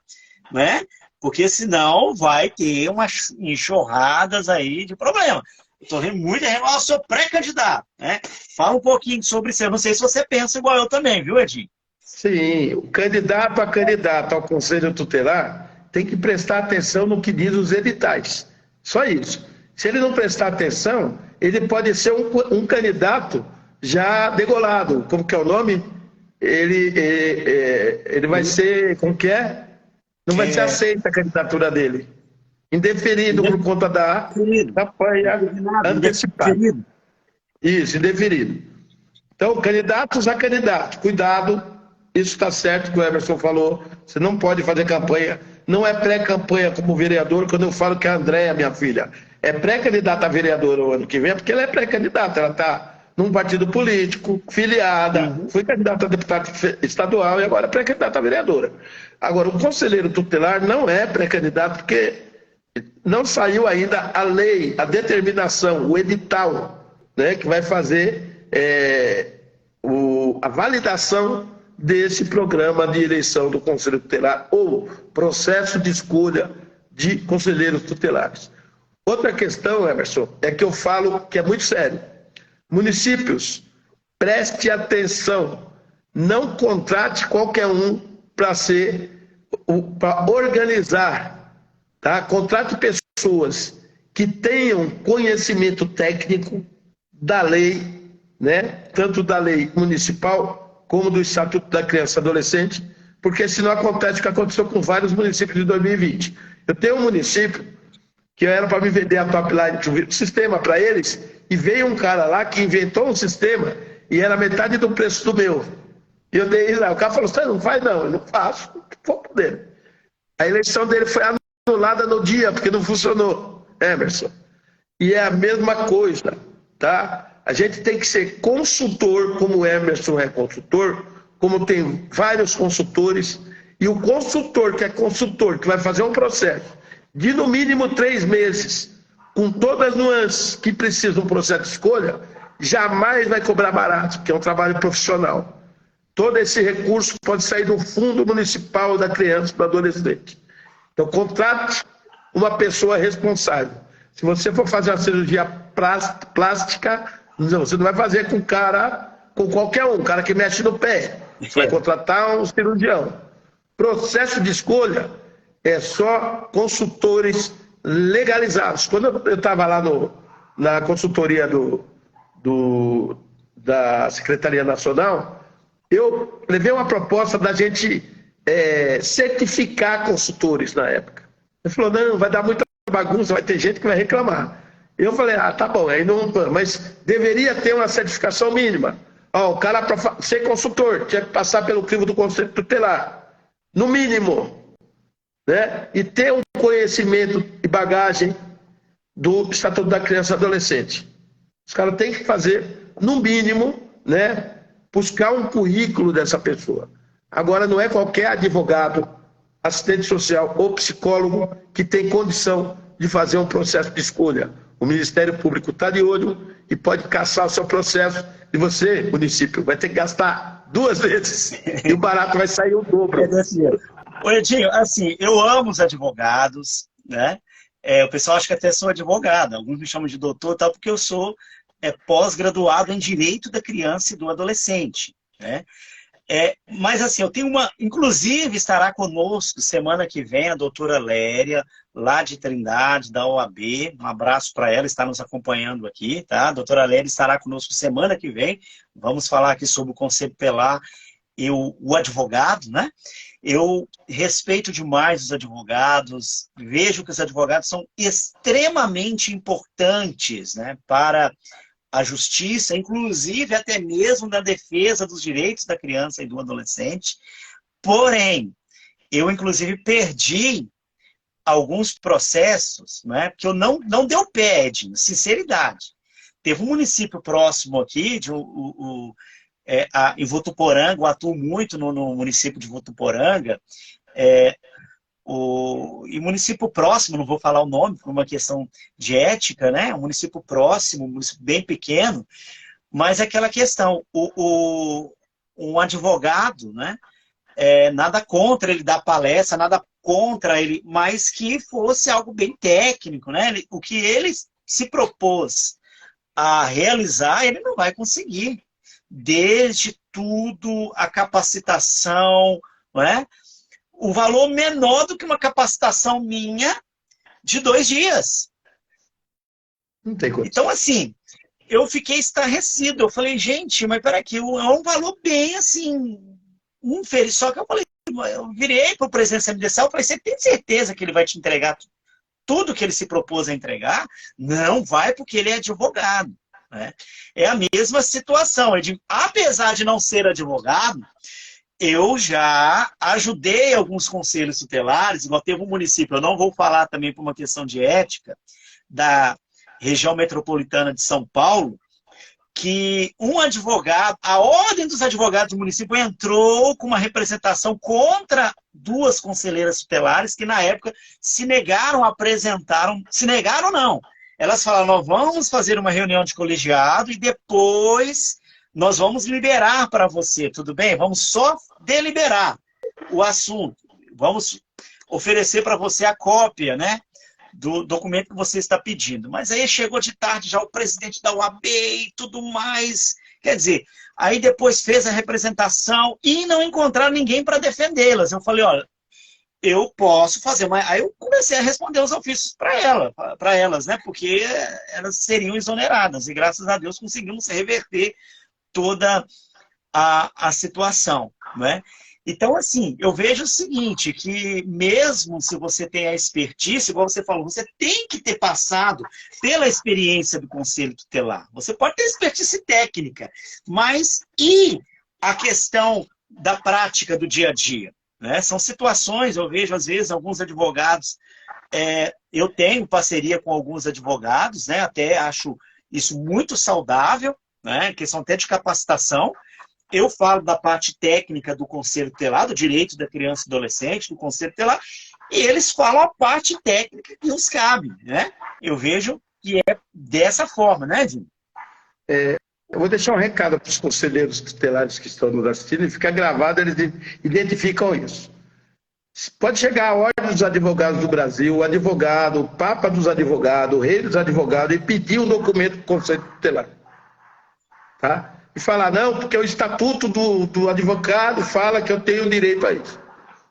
né? Porque senão vai ter umas enxurradas aí de problema. Estou vendo muita gente, eu sou pré-candidato, né? Fala um pouquinho sobre isso. Eu não sei se você pensa igual eu também, viu, Edinho? Sim, o candidato a candidato ao Conselho Tutelar tem que prestar atenção no que diz os editais. Só isso. Se ele não prestar atenção, ele pode ser um candidato já degolado. Como que é o nome? Ele vai ser, como que é? Não vai ser aceita a candidatura dele. Indeferido por conta da campanha antecipada. Isso, indeferido. Então, candidatos a candidato, cuidado, isso está certo que o Emerson falou, você não pode fazer campanha, não é pré-campanha como vereador, quando eu falo que a Andréia, minha filha, é pré-candidata a vereadora o ano que vem, é porque ela é pré-candidata, ela está num partido político, filiada, foi candidata a deputado estadual e agora é pré-candidata a vereadora. Agora, o conselheiro tutelar não é pré-candidato porque não saiu ainda a lei, a determinação, o edital, né, que vai fazer a validação desse programa de eleição do Conselho Tutelar ou processo de escolha de conselheiros tutelares. Outra questão, Emerson, é que eu falo que é muito sério. Municípios, preste atenção, não contrate qualquer um para organizar, tá? Contrate pessoas que tenham conhecimento técnico da lei, né? Tanto da lei municipal como do Estatuto da Criança e Adolescente, porque senão acontece o que aconteceu com vários municípios de 2020. Eu tenho um município que era para me vender a top line de um sistema para eles, e veio um cara lá que inventou um sistema e era metade do preço do meu. E eu dei lá, o cara falou, você não faz não, eu não faço, vou poder. A eleição dele foi anulada no dia, porque não funcionou, Emerson. E é a mesma coisa, tá? A gente tem que ser consultor, como o Emerson é consultor, como tem vários consultores, e o consultor, que é consultor, que vai fazer um processo de no mínimo 3 meses, com todas as nuances que precisa um processo de escolha, jamais vai cobrar barato, porque é um trabalho profissional. Todo esse recurso pode sair do Fundo Municipal da Criança e do Adolescente. Então, contrate uma pessoa responsável. Se você for fazer uma cirurgia plástica, não, você não vai fazer com qualquer um cara que mexe no pé. Você vai contratar um cirurgião. Processo de escolha é só consultores legalizados. Quando eu estava lá na consultoria da Secretaria Nacional, eu levei uma proposta da gente certificar consultores na época. Ele falou, não, vai dar muita bagunça, vai ter gente que vai reclamar. Eu falei, tá bom, aí não, mas deveria ter uma certificação mínima. Ó, o cara, para ser consultor, tinha que passar pelo crivo do Conselho Tutelar, no mínimo, né? E ter um conhecimento e bagagem do Estatuto da Criança e Adolescente. Os caras têm que fazer, no mínimo, né, buscar um currículo dessa pessoa. Agora, não é qualquer advogado, assistente social ou psicólogo que tem condição de fazer um processo de escolha. O Ministério Público está de olho e pode caçar o seu processo, e você, município, vai ter que gastar 2 vezes e o barato vai sair o dobro. Ô, Edinho, assim, eu amo os advogados, né? O pessoal acha que até sou advogado, alguns me chamam de doutor, tal, porque eu sou pós-graduado em Direito da Criança e do Adolescente, né? Mas assim, eu tenho inclusive estará conosco semana que vem a doutora Léria, lá de Trindade, da OAB, um abraço para ela, está nos acompanhando aqui, tá? A doutora Léria estará conosco semana que vem, vamos falar aqui sobre o conceito tutelar e o advogado, né? Eu respeito demais os advogados, vejo que os advogados são extremamente importantes, né, para a justiça, inclusive até mesmo na defesa dos direitos da criança e do adolescente. Porém, eu inclusive perdi alguns processos, né, porque eu não deu pé, Edinho, sinceridade. Teve um município próximo aqui, em Votuporanga, eu atuo muito no município de Votuporanga, e município próximo, não vou falar o nome por uma questão de ética, né? Um município próximo, um município bem pequeno, mas é aquela questão, um advogado, né? Nada contra ele dar palestra, nada contra ele, mas que fosse algo bem técnico, né? O que ele se propôs a realizar, ele não vai conseguir. Desde tudo, a capacitação, não é? O valor menor do que uma capacitação minha de 2 dias. Não tem coisa. Então, assim, eu fiquei estarrecido. Eu falei, gente, mas peraí, é um valor bem, assim, infeliz. Só que eu virei para o presidente MDSal e falei, você tem certeza que ele vai te entregar tudo que ele se propôs a entregar? Não vai, porque ele é advogado. Né? É a mesma situação. Apesar de não ser advogado, eu já ajudei alguns conselhos tutelares, igual teve um município, eu não vou falar também por uma questão de ética, da região metropolitana de São Paulo, que um advogado, a ordem dos advogados do município entrou com uma representação contra 2 conselheiras tutelares que na época se negaram a apresentar, se negaram não, elas falaram, nós vamos fazer uma reunião de colegiado e depois nós vamos liberar para você, tudo bem? Vamos só deliberar o assunto. Vamos oferecer para você a cópia, né, do documento que você está pedindo. Mas aí chegou de tarde já o presidente da UAB e tudo mais. Quer dizer, aí depois fez a representação e não encontraram ninguém para defendê-las. Eu falei, olha, eu posso fazer, mas aí eu comecei a responder os ofícios para elas, né, porque elas seriam exoneradas. E graças a Deus conseguimos reverter toda a situação, né? Então, assim, eu vejo o seguinte, que mesmo se você tem a expertise, igual você falou, você tem que ter passado pela experiência do conselho tutelar. Você pode ter expertise técnica, mas e a questão da prática do dia a dia? Né? São situações, eu vejo às vezes alguns advogados, eu tenho parceria com alguns advogados, né? Até acho isso muito saudável, né? Questão até de capacitação. Eu falo da parte técnica do conselho tutelar, do direito da criança e adolescente, do conselho tutelar, e eles falam a parte técnica que nos cabe, né? Eu vejo que é dessa forma, né, Edinho? Eu vou deixar um recado para os conselheiros tutelares que estão nos assistindo, e fica gravado, eles identificam isso. Pode chegar a ordem dos advogados do Brasil, o advogado, o papa dos advogados, o rei dos advogados, e pedir um documento do conselho tutelar. Tá? E falar, não, porque o estatuto do advogado fala que eu tenho direito a isso.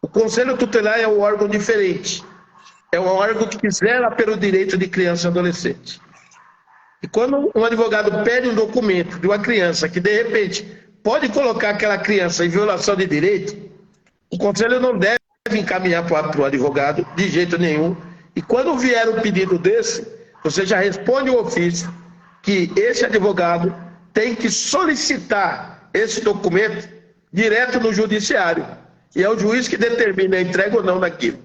O Conselho Tutelar é um órgão diferente. É um órgão que zela pelo direito de criança e adolescente. E quando um advogado pede um documento de uma criança que, de repente, pode colocar aquela criança em violação de direito, o Conselho não deve encaminhar para o advogado de jeito nenhum. E quando vier um pedido desse, você já responde o ofício que esse advogado tem que solicitar esse documento direto no judiciário. E é o juiz que determina a entrega ou não daquilo.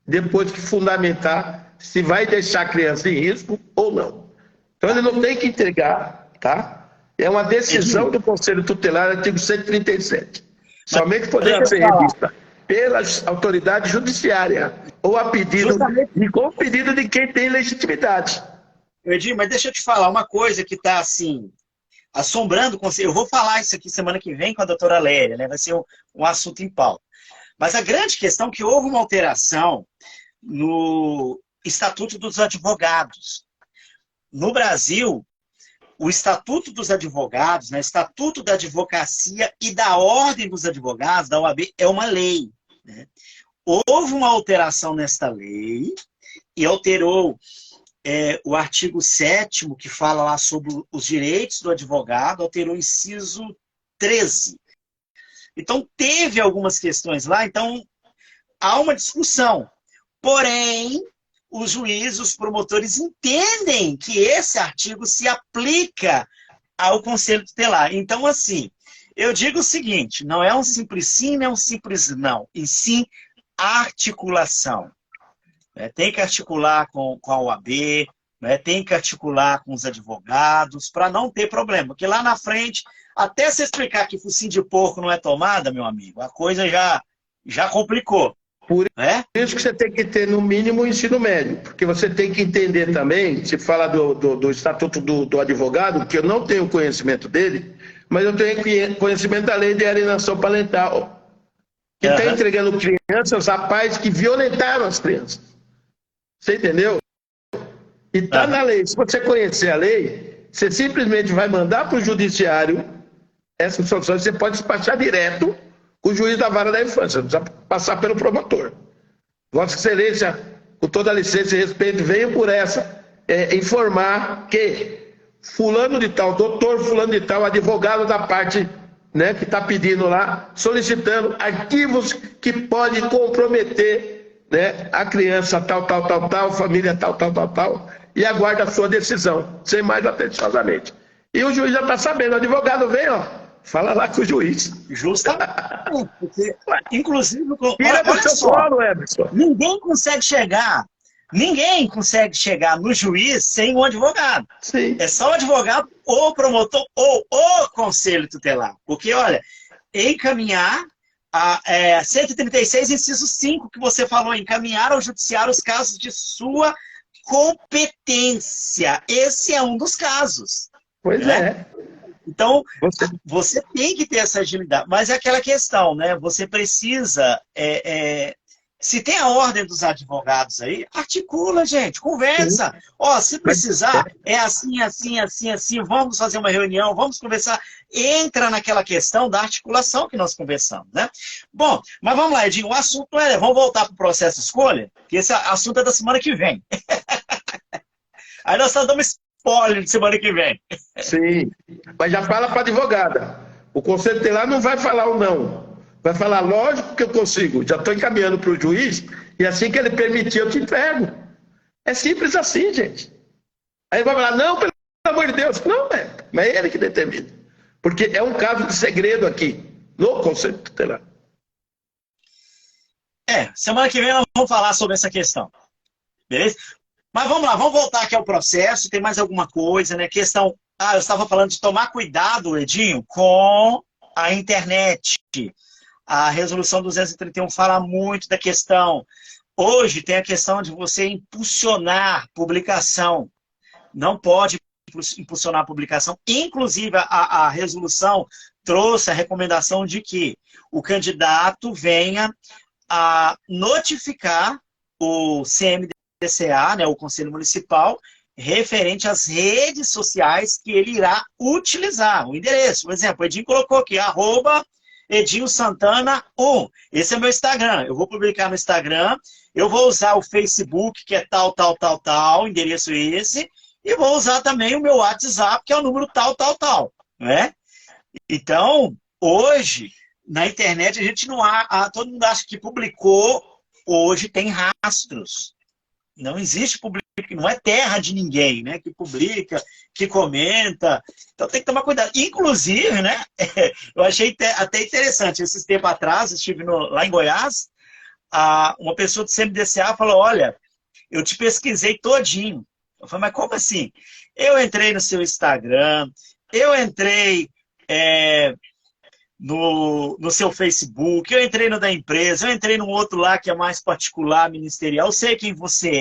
Depois que fundamentar se vai deixar a criança em risco ou não. Então ele não tem que entregar, tá? É uma decisão do Conselho Tutelar, artigo 137. Somente poderá ser revista pela autoridade judiciária ou a pedido, e com o pedido de quem tem legitimidade. Edinho, mas deixa eu te falar uma coisa que está assim, assombrando o conselho. Eu vou falar isso aqui semana que vem com a doutora Lélia, né? Vai ser um assunto em pauta. Mas a grande questão é que houve uma alteração no Estatuto dos Advogados. No Brasil, o Estatuto dos Advogados, né, Estatuto da Advocacia e da Ordem dos Advogados, da OAB, é uma lei. Né? Houve uma alteração nesta lei e alterou o artigo 7º, que fala lá sobre os direitos do advogado, alterou o inciso 13. Então, teve algumas questões lá, então há uma discussão. Porém, os juízes, os promotores entendem que esse artigo se aplica ao Conselho Tutelar. Então, assim, eu digo o seguinte, não é um simples sim, não é um simples não, e sim articulação. Tem que articular com a OAB, tem que articular com os advogados, para não ter problema. Porque lá na frente, até você explicar que focinho de porco não é tomada, meu amigo, a coisa já complicou. Por isso que você tem que ter, no mínimo, o ensino médio. Porque você tem que entender também, se fala do Estatuto do Advogado, que eu não tenho conhecimento dele, mas eu tenho conhecimento da lei de alienação parental, que está entregando crianças a pais que violentaram as crianças. Você entendeu? E está na lei. Se você conhecer a lei, você simplesmente vai mandar para o judiciário essas soluções. Você pode despachar direto com o juiz da vara da infância, não precisa passar pelo promotor. Vossa Excelência, com toda a licença e respeito, venho por essa informar que fulano de tal, doutor fulano de tal, advogado da parte, né, que está pedindo lá, solicitando arquivos que podem comprometer, né, a criança tal, família tal, e aguarda a sua decisão, sem mais atenciosamente. E o juiz já está sabendo, o advogado vem, fala lá com o juiz. Justamente. Porque, inclusive, tira do seu colo, Emerson. Ninguém consegue chegar no juiz sem um advogado. Sim. É só o advogado, ou o promotor, ou o conselho tutelar. Porque, olha, encaminhar a 136, inciso 5, que você falou, encaminhar ao judiciário os casos de sua competência. Esse é um dos casos. Pois né? Então, você tem que ter essa agilidade. Mas é aquela questão, né? Você precisa... se tem a ordem dos advogados aí, articula, gente, conversa. Se precisar, é assim, vamos fazer uma reunião, vamos conversar. Entra naquela questão da articulação que nós conversamos, né? Bom, mas vamos lá, Edinho, o assunto vamos voltar para o processo de escolha, que esse assunto é da semana que vem. Aí nós estamos dando spoiler de semana que vem. Sim, mas já fala para a advogada. O conselho tutelar não vai falar o não. Vai falar, lógico que eu consigo, já estou encaminhando para o juiz, e assim que ele permitir, eu te entrego. É simples assim, gente. Aí ele vai falar, não, pelo amor de Deus. Não, mas é ele que determina. Porque é um caso de segredo aqui, no Conselho Tutelar. Semana que vem nós vamos falar sobre essa questão. Beleza? Mas vamos lá, vamos voltar aqui ao processo. Tem mais alguma coisa, né? Questão. Eu estava falando de tomar cuidado, Edinho, com a internet. A resolução 231 fala muito da questão. Hoje tem a questão de você impulsionar publicação. Não pode impulsionar a publicação. Inclusive, a resolução trouxe a recomendação de que o candidato venha a notificar o CMDCA, né, o Conselho Municipal, referente às redes sociais que ele irá utilizar. O endereço, por exemplo, o Edinho colocou aqui, @EdinhoSantana1. Esse é meu Instagram. Eu vou publicar no Instagram, eu vou usar o Facebook, que é tal, endereço esse, e vou usar também o meu WhatsApp, que é o número tal, né? Então, hoje, na internet, a gente não todo mundo acha que publicou, hoje tem rastros. Não existe não é terra de ninguém, né? Que publica, que comenta. Então tem que tomar cuidado. Inclusive, né? Eu achei até interessante. Esses tempos atrás, estive lá em Goiás, uma pessoa do CMDCA falou, olha, eu te pesquisei todinho. Eu falei, mas como assim? Eu entrei no seu Instagram, eu entrei no seu Facebook, eu entrei no da empresa, eu entrei num outro lá que é mais particular, ministerial, eu sei quem você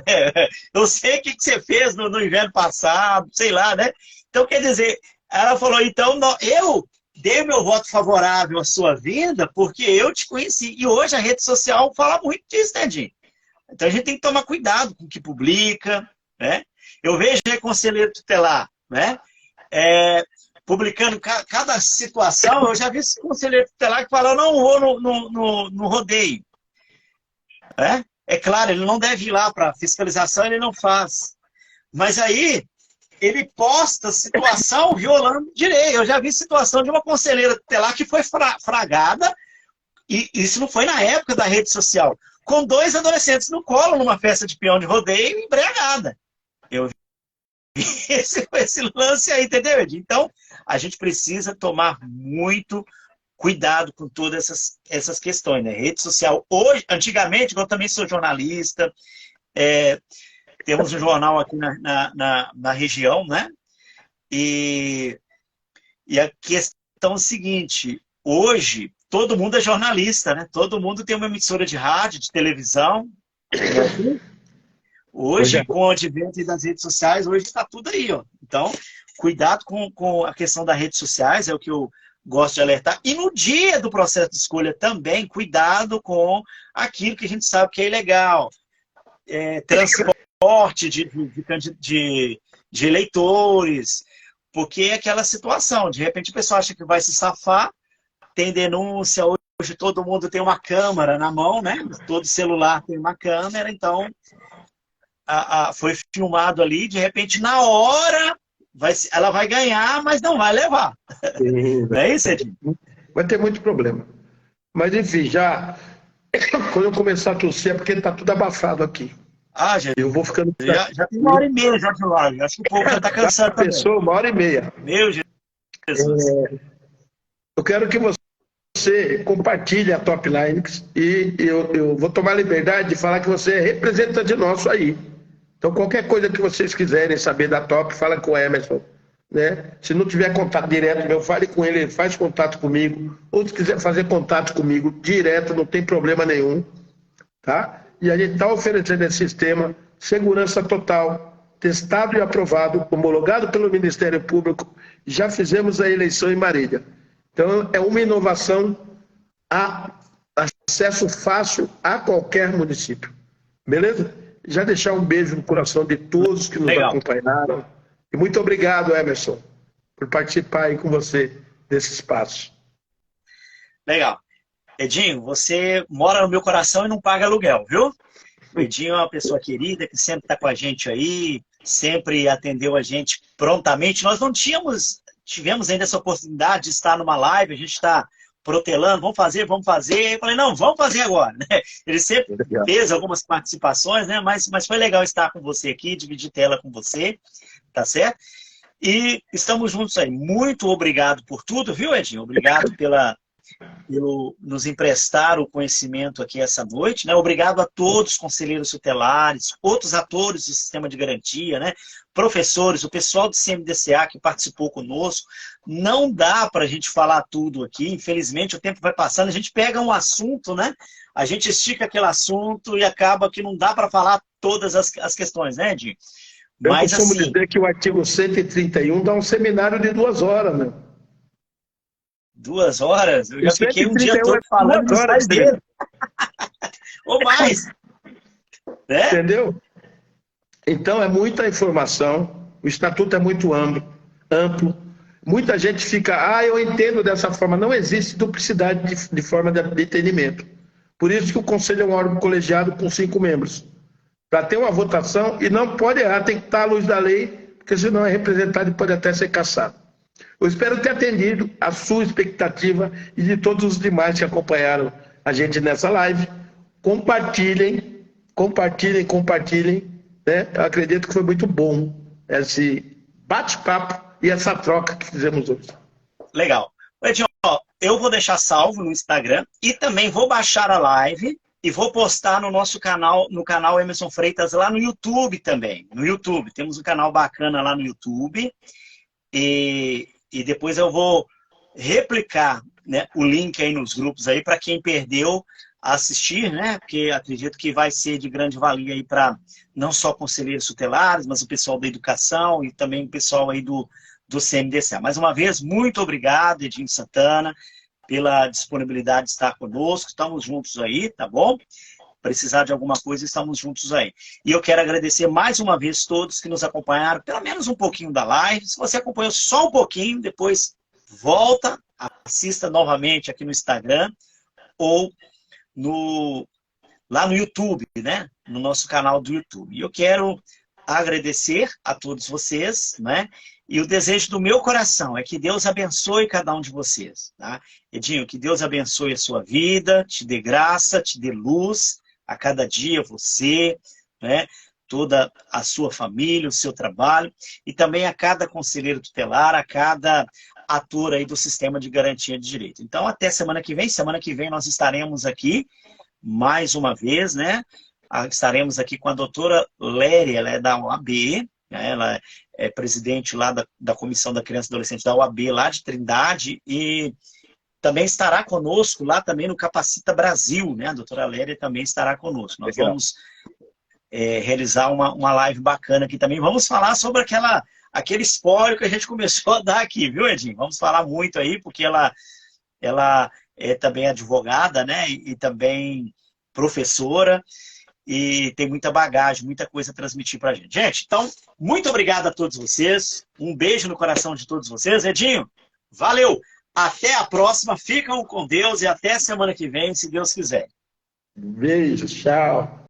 é, eu sei o que você fez no inverno passado, sei lá, né? Então, quer dizer, ela falou, então, eu dei o meu voto favorável à sua vinda porque eu te conheci. E hoje a rede social fala muito disso, né, Dinho? Então, a gente tem que tomar cuidado com o que publica, né? Eu vejo conselheiro tutelar, né? Publicando cada situação. Eu já vi esse conselheiro tutelar que fala, não vou no rodeio. É claro, ele não deve ir lá para fiscalização, ele não faz. Mas aí, ele posta situação violando direito. Eu já vi situação de uma conselheira tutelar que foi fragada, e isso não foi na época da rede social, com 2 adolescentes no colo, numa festa de peão de rodeio, embriagada. Eu vi esse lance aí, entendeu, Ed? Então, a gente precisa tomar muito cuidado com todas essas questões, né? Rede social, hoje, antigamente, eu também sou jornalista, temos um jornal aqui na região, né? E a questão é a seguinte, hoje, todo mundo é jornalista, né? Todo mundo tem uma emissora de rádio, de televisão, né? Hoje, com o advento das redes sociais, hoje está tudo aí, ó. Então, cuidado com a questão das redes sociais, é o que eu gosto de alertar. E no dia do processo de escolha também, cuidado com aquilo que a gente sabe que é ilegal. Transporte de eleitores, porque é aquela situação, de repente a pessoa acha que vai se safar, tem denúncia, hoje todo mundo tem uma câmera na mão, né? Todo celular tem uma câmera, então foi filmado ali, de repente na hora ela vai ganhar, mas não vai levar. Sim, não é isso, Edinho? Vai ter muito problema. Mas enfim, já quando eu começar a tossir é porque está tudo abafado aqui. Gente, eu vou ficando... já tem 1h30 já de live. Acho que o povo já está cansado também. Pessoa, 1h30. Meu Jesus. Eu quero que você compartilhe a Top Linux e eu vou tomar a liberdade de falar que você é representante nosso aí. Então, qualquer coisa que vocês quiserem saber da Top, fala com o Emerson. Né? Se não tiver contato direto meu, fale com ele, ele faz contato comigo. Ou se quiser fazer contato comigo direto, não tem problema nenhum. Tá? E a gente está oferecendo esse sistema, segurança total, testado e aprovado, homologado pelo Ministério Público. Já fizemos a eleição em Marília. Então, é uma inovação a acesso fácil a qualquer município. Beleza? Já deixar um beijo no coração de todos que nos acompanharam. E muito obrigado, Emerson, por participar aí com você desse espaço. Legal. Edinho, você mora no meu coração e não paga aluguel, viu? O Edinho é uma pessoa querida, que sempre está com a gente aí, sempre atendeu a gente prontamente. Nós não tivemos ainda essa oportunidade de estar numa live, a gente está protelando, vamos fazer, vamos fazer. Eu falei, não, vamos fazer agora, né? Ele sempre Legal. fez algumas participações, né? Mas foi legal estar com você aqui, dividir tela com você, tá certo? E estamos juntos aí. Muito obrigado por tudo, viu, Edinho? Obrigado pelo nos emprestar o conhecimento aqui essa noite, né? Obrigado a todos os conselheiros tutelares, outros atores do sistema de garantia, né? Professores, o pessoal do CMDCA que participou conosco. Não dá para a gente falar tudo aqui, infelizmente o tempo vai passando, a gente pega um assunto, né? A gente estica aquele assunto e acaba que não dá para falar todas as questões, né, Edinho? Eu Mas costumo assim, dizer que o artigo 131 dá um seminário de 2 horas, né? 2 horas, eu O já fiquei um dia 131 é todo falando e não 2 sai horas, dele. Ou mais, né? entendeu? Então é muita informação, o estatuto é muito amplo. Muita gente fica, eu entendo dessa forma. Não existe duplicidade de forma de entendimento. Por isso que o conselho é um órgão colegiado com 5 membros. Para ter uma votação, e não pode errar, tem que estar à luz da lei, porque senão é representado e pode até ser cassado. Eu espero ter atendido a sua expectativa e de todos os demais que acompanharam a gente nessa live. Compartilhem, compartilhem, compartilhem. Né? Eu acredito que foi muito bom esse bate-papo e essa troca que fizemos hoje. Legal. Edinho, ó, eu vou deixar salvo no Instagram e também vou baixar a live e vou postar no nosso canal, no canal Emerson Freitas, lá no YouTube também. No YouTube, temos um canal bacana lá no YouTube. E depois eu vou replicar, né, o link aí nos grupos aí para quem perdeu assistir, né? Porque acredito que vai ser de grande valia aí para não só conselheiros tutelares, mas o pessoal da educação e também o pessoal aí do CMDCA. Mais uma vez, muito obrigado, Edinho Santana, pela disponibilidade de estar conosco. Estamos juntos aí, tá bom? Precisar de alguma coisa, estamos juntos aí. E eu quero agradecer mais uma vez todos que nos acompanharam, pelo menos um pouquinho da live. Se você acompanhou só um pouquinho, depois volta, assista novamente aqui no Instagram ou lá no YouTube, né? No nosso canal do YouTube. E eu quero agradecer a todos vocês, né? E o desejo do meu coração é que Deus abençoe cada um de vocês, tá? Edinho, que Deus abençoe a sua vida, te dê graça, te dê luz a cada dia, você, né? Toda a sua família, o seu trabalho, e também a cada conselheiro tutelar, a cada ator aí do sistema de garantia de direito. Então, até semana que vem nós estaremos aqui, mais uma vez, né? Estaremos aqui com a doutora Léria, ela é da OAB, né? Ela é presidente lá da Comissão da Criança e Adolescente da OAB, lá de Trindade, e também estará conosco lá também no Capacita Brasil, né? A doutora Léria também estará conosco. Nós vamos realizar uma live bacana aqui também. Vamos falar sobre aquele spoiler que a gente começou a dar aqui, viu, Edinho? Vamos falar muito aí, porque ela é também advogada, né? E também professora, e tem muita bagagem, muita coisa a transmitir pra gente. Gente, então, muito obrigado a todos vocês. Um beijo no coração de todos vocês. Edinho, valeu! Até a próxima, ficam com Deus e até semana que vem, se Deus quiser. Beijo, tchau.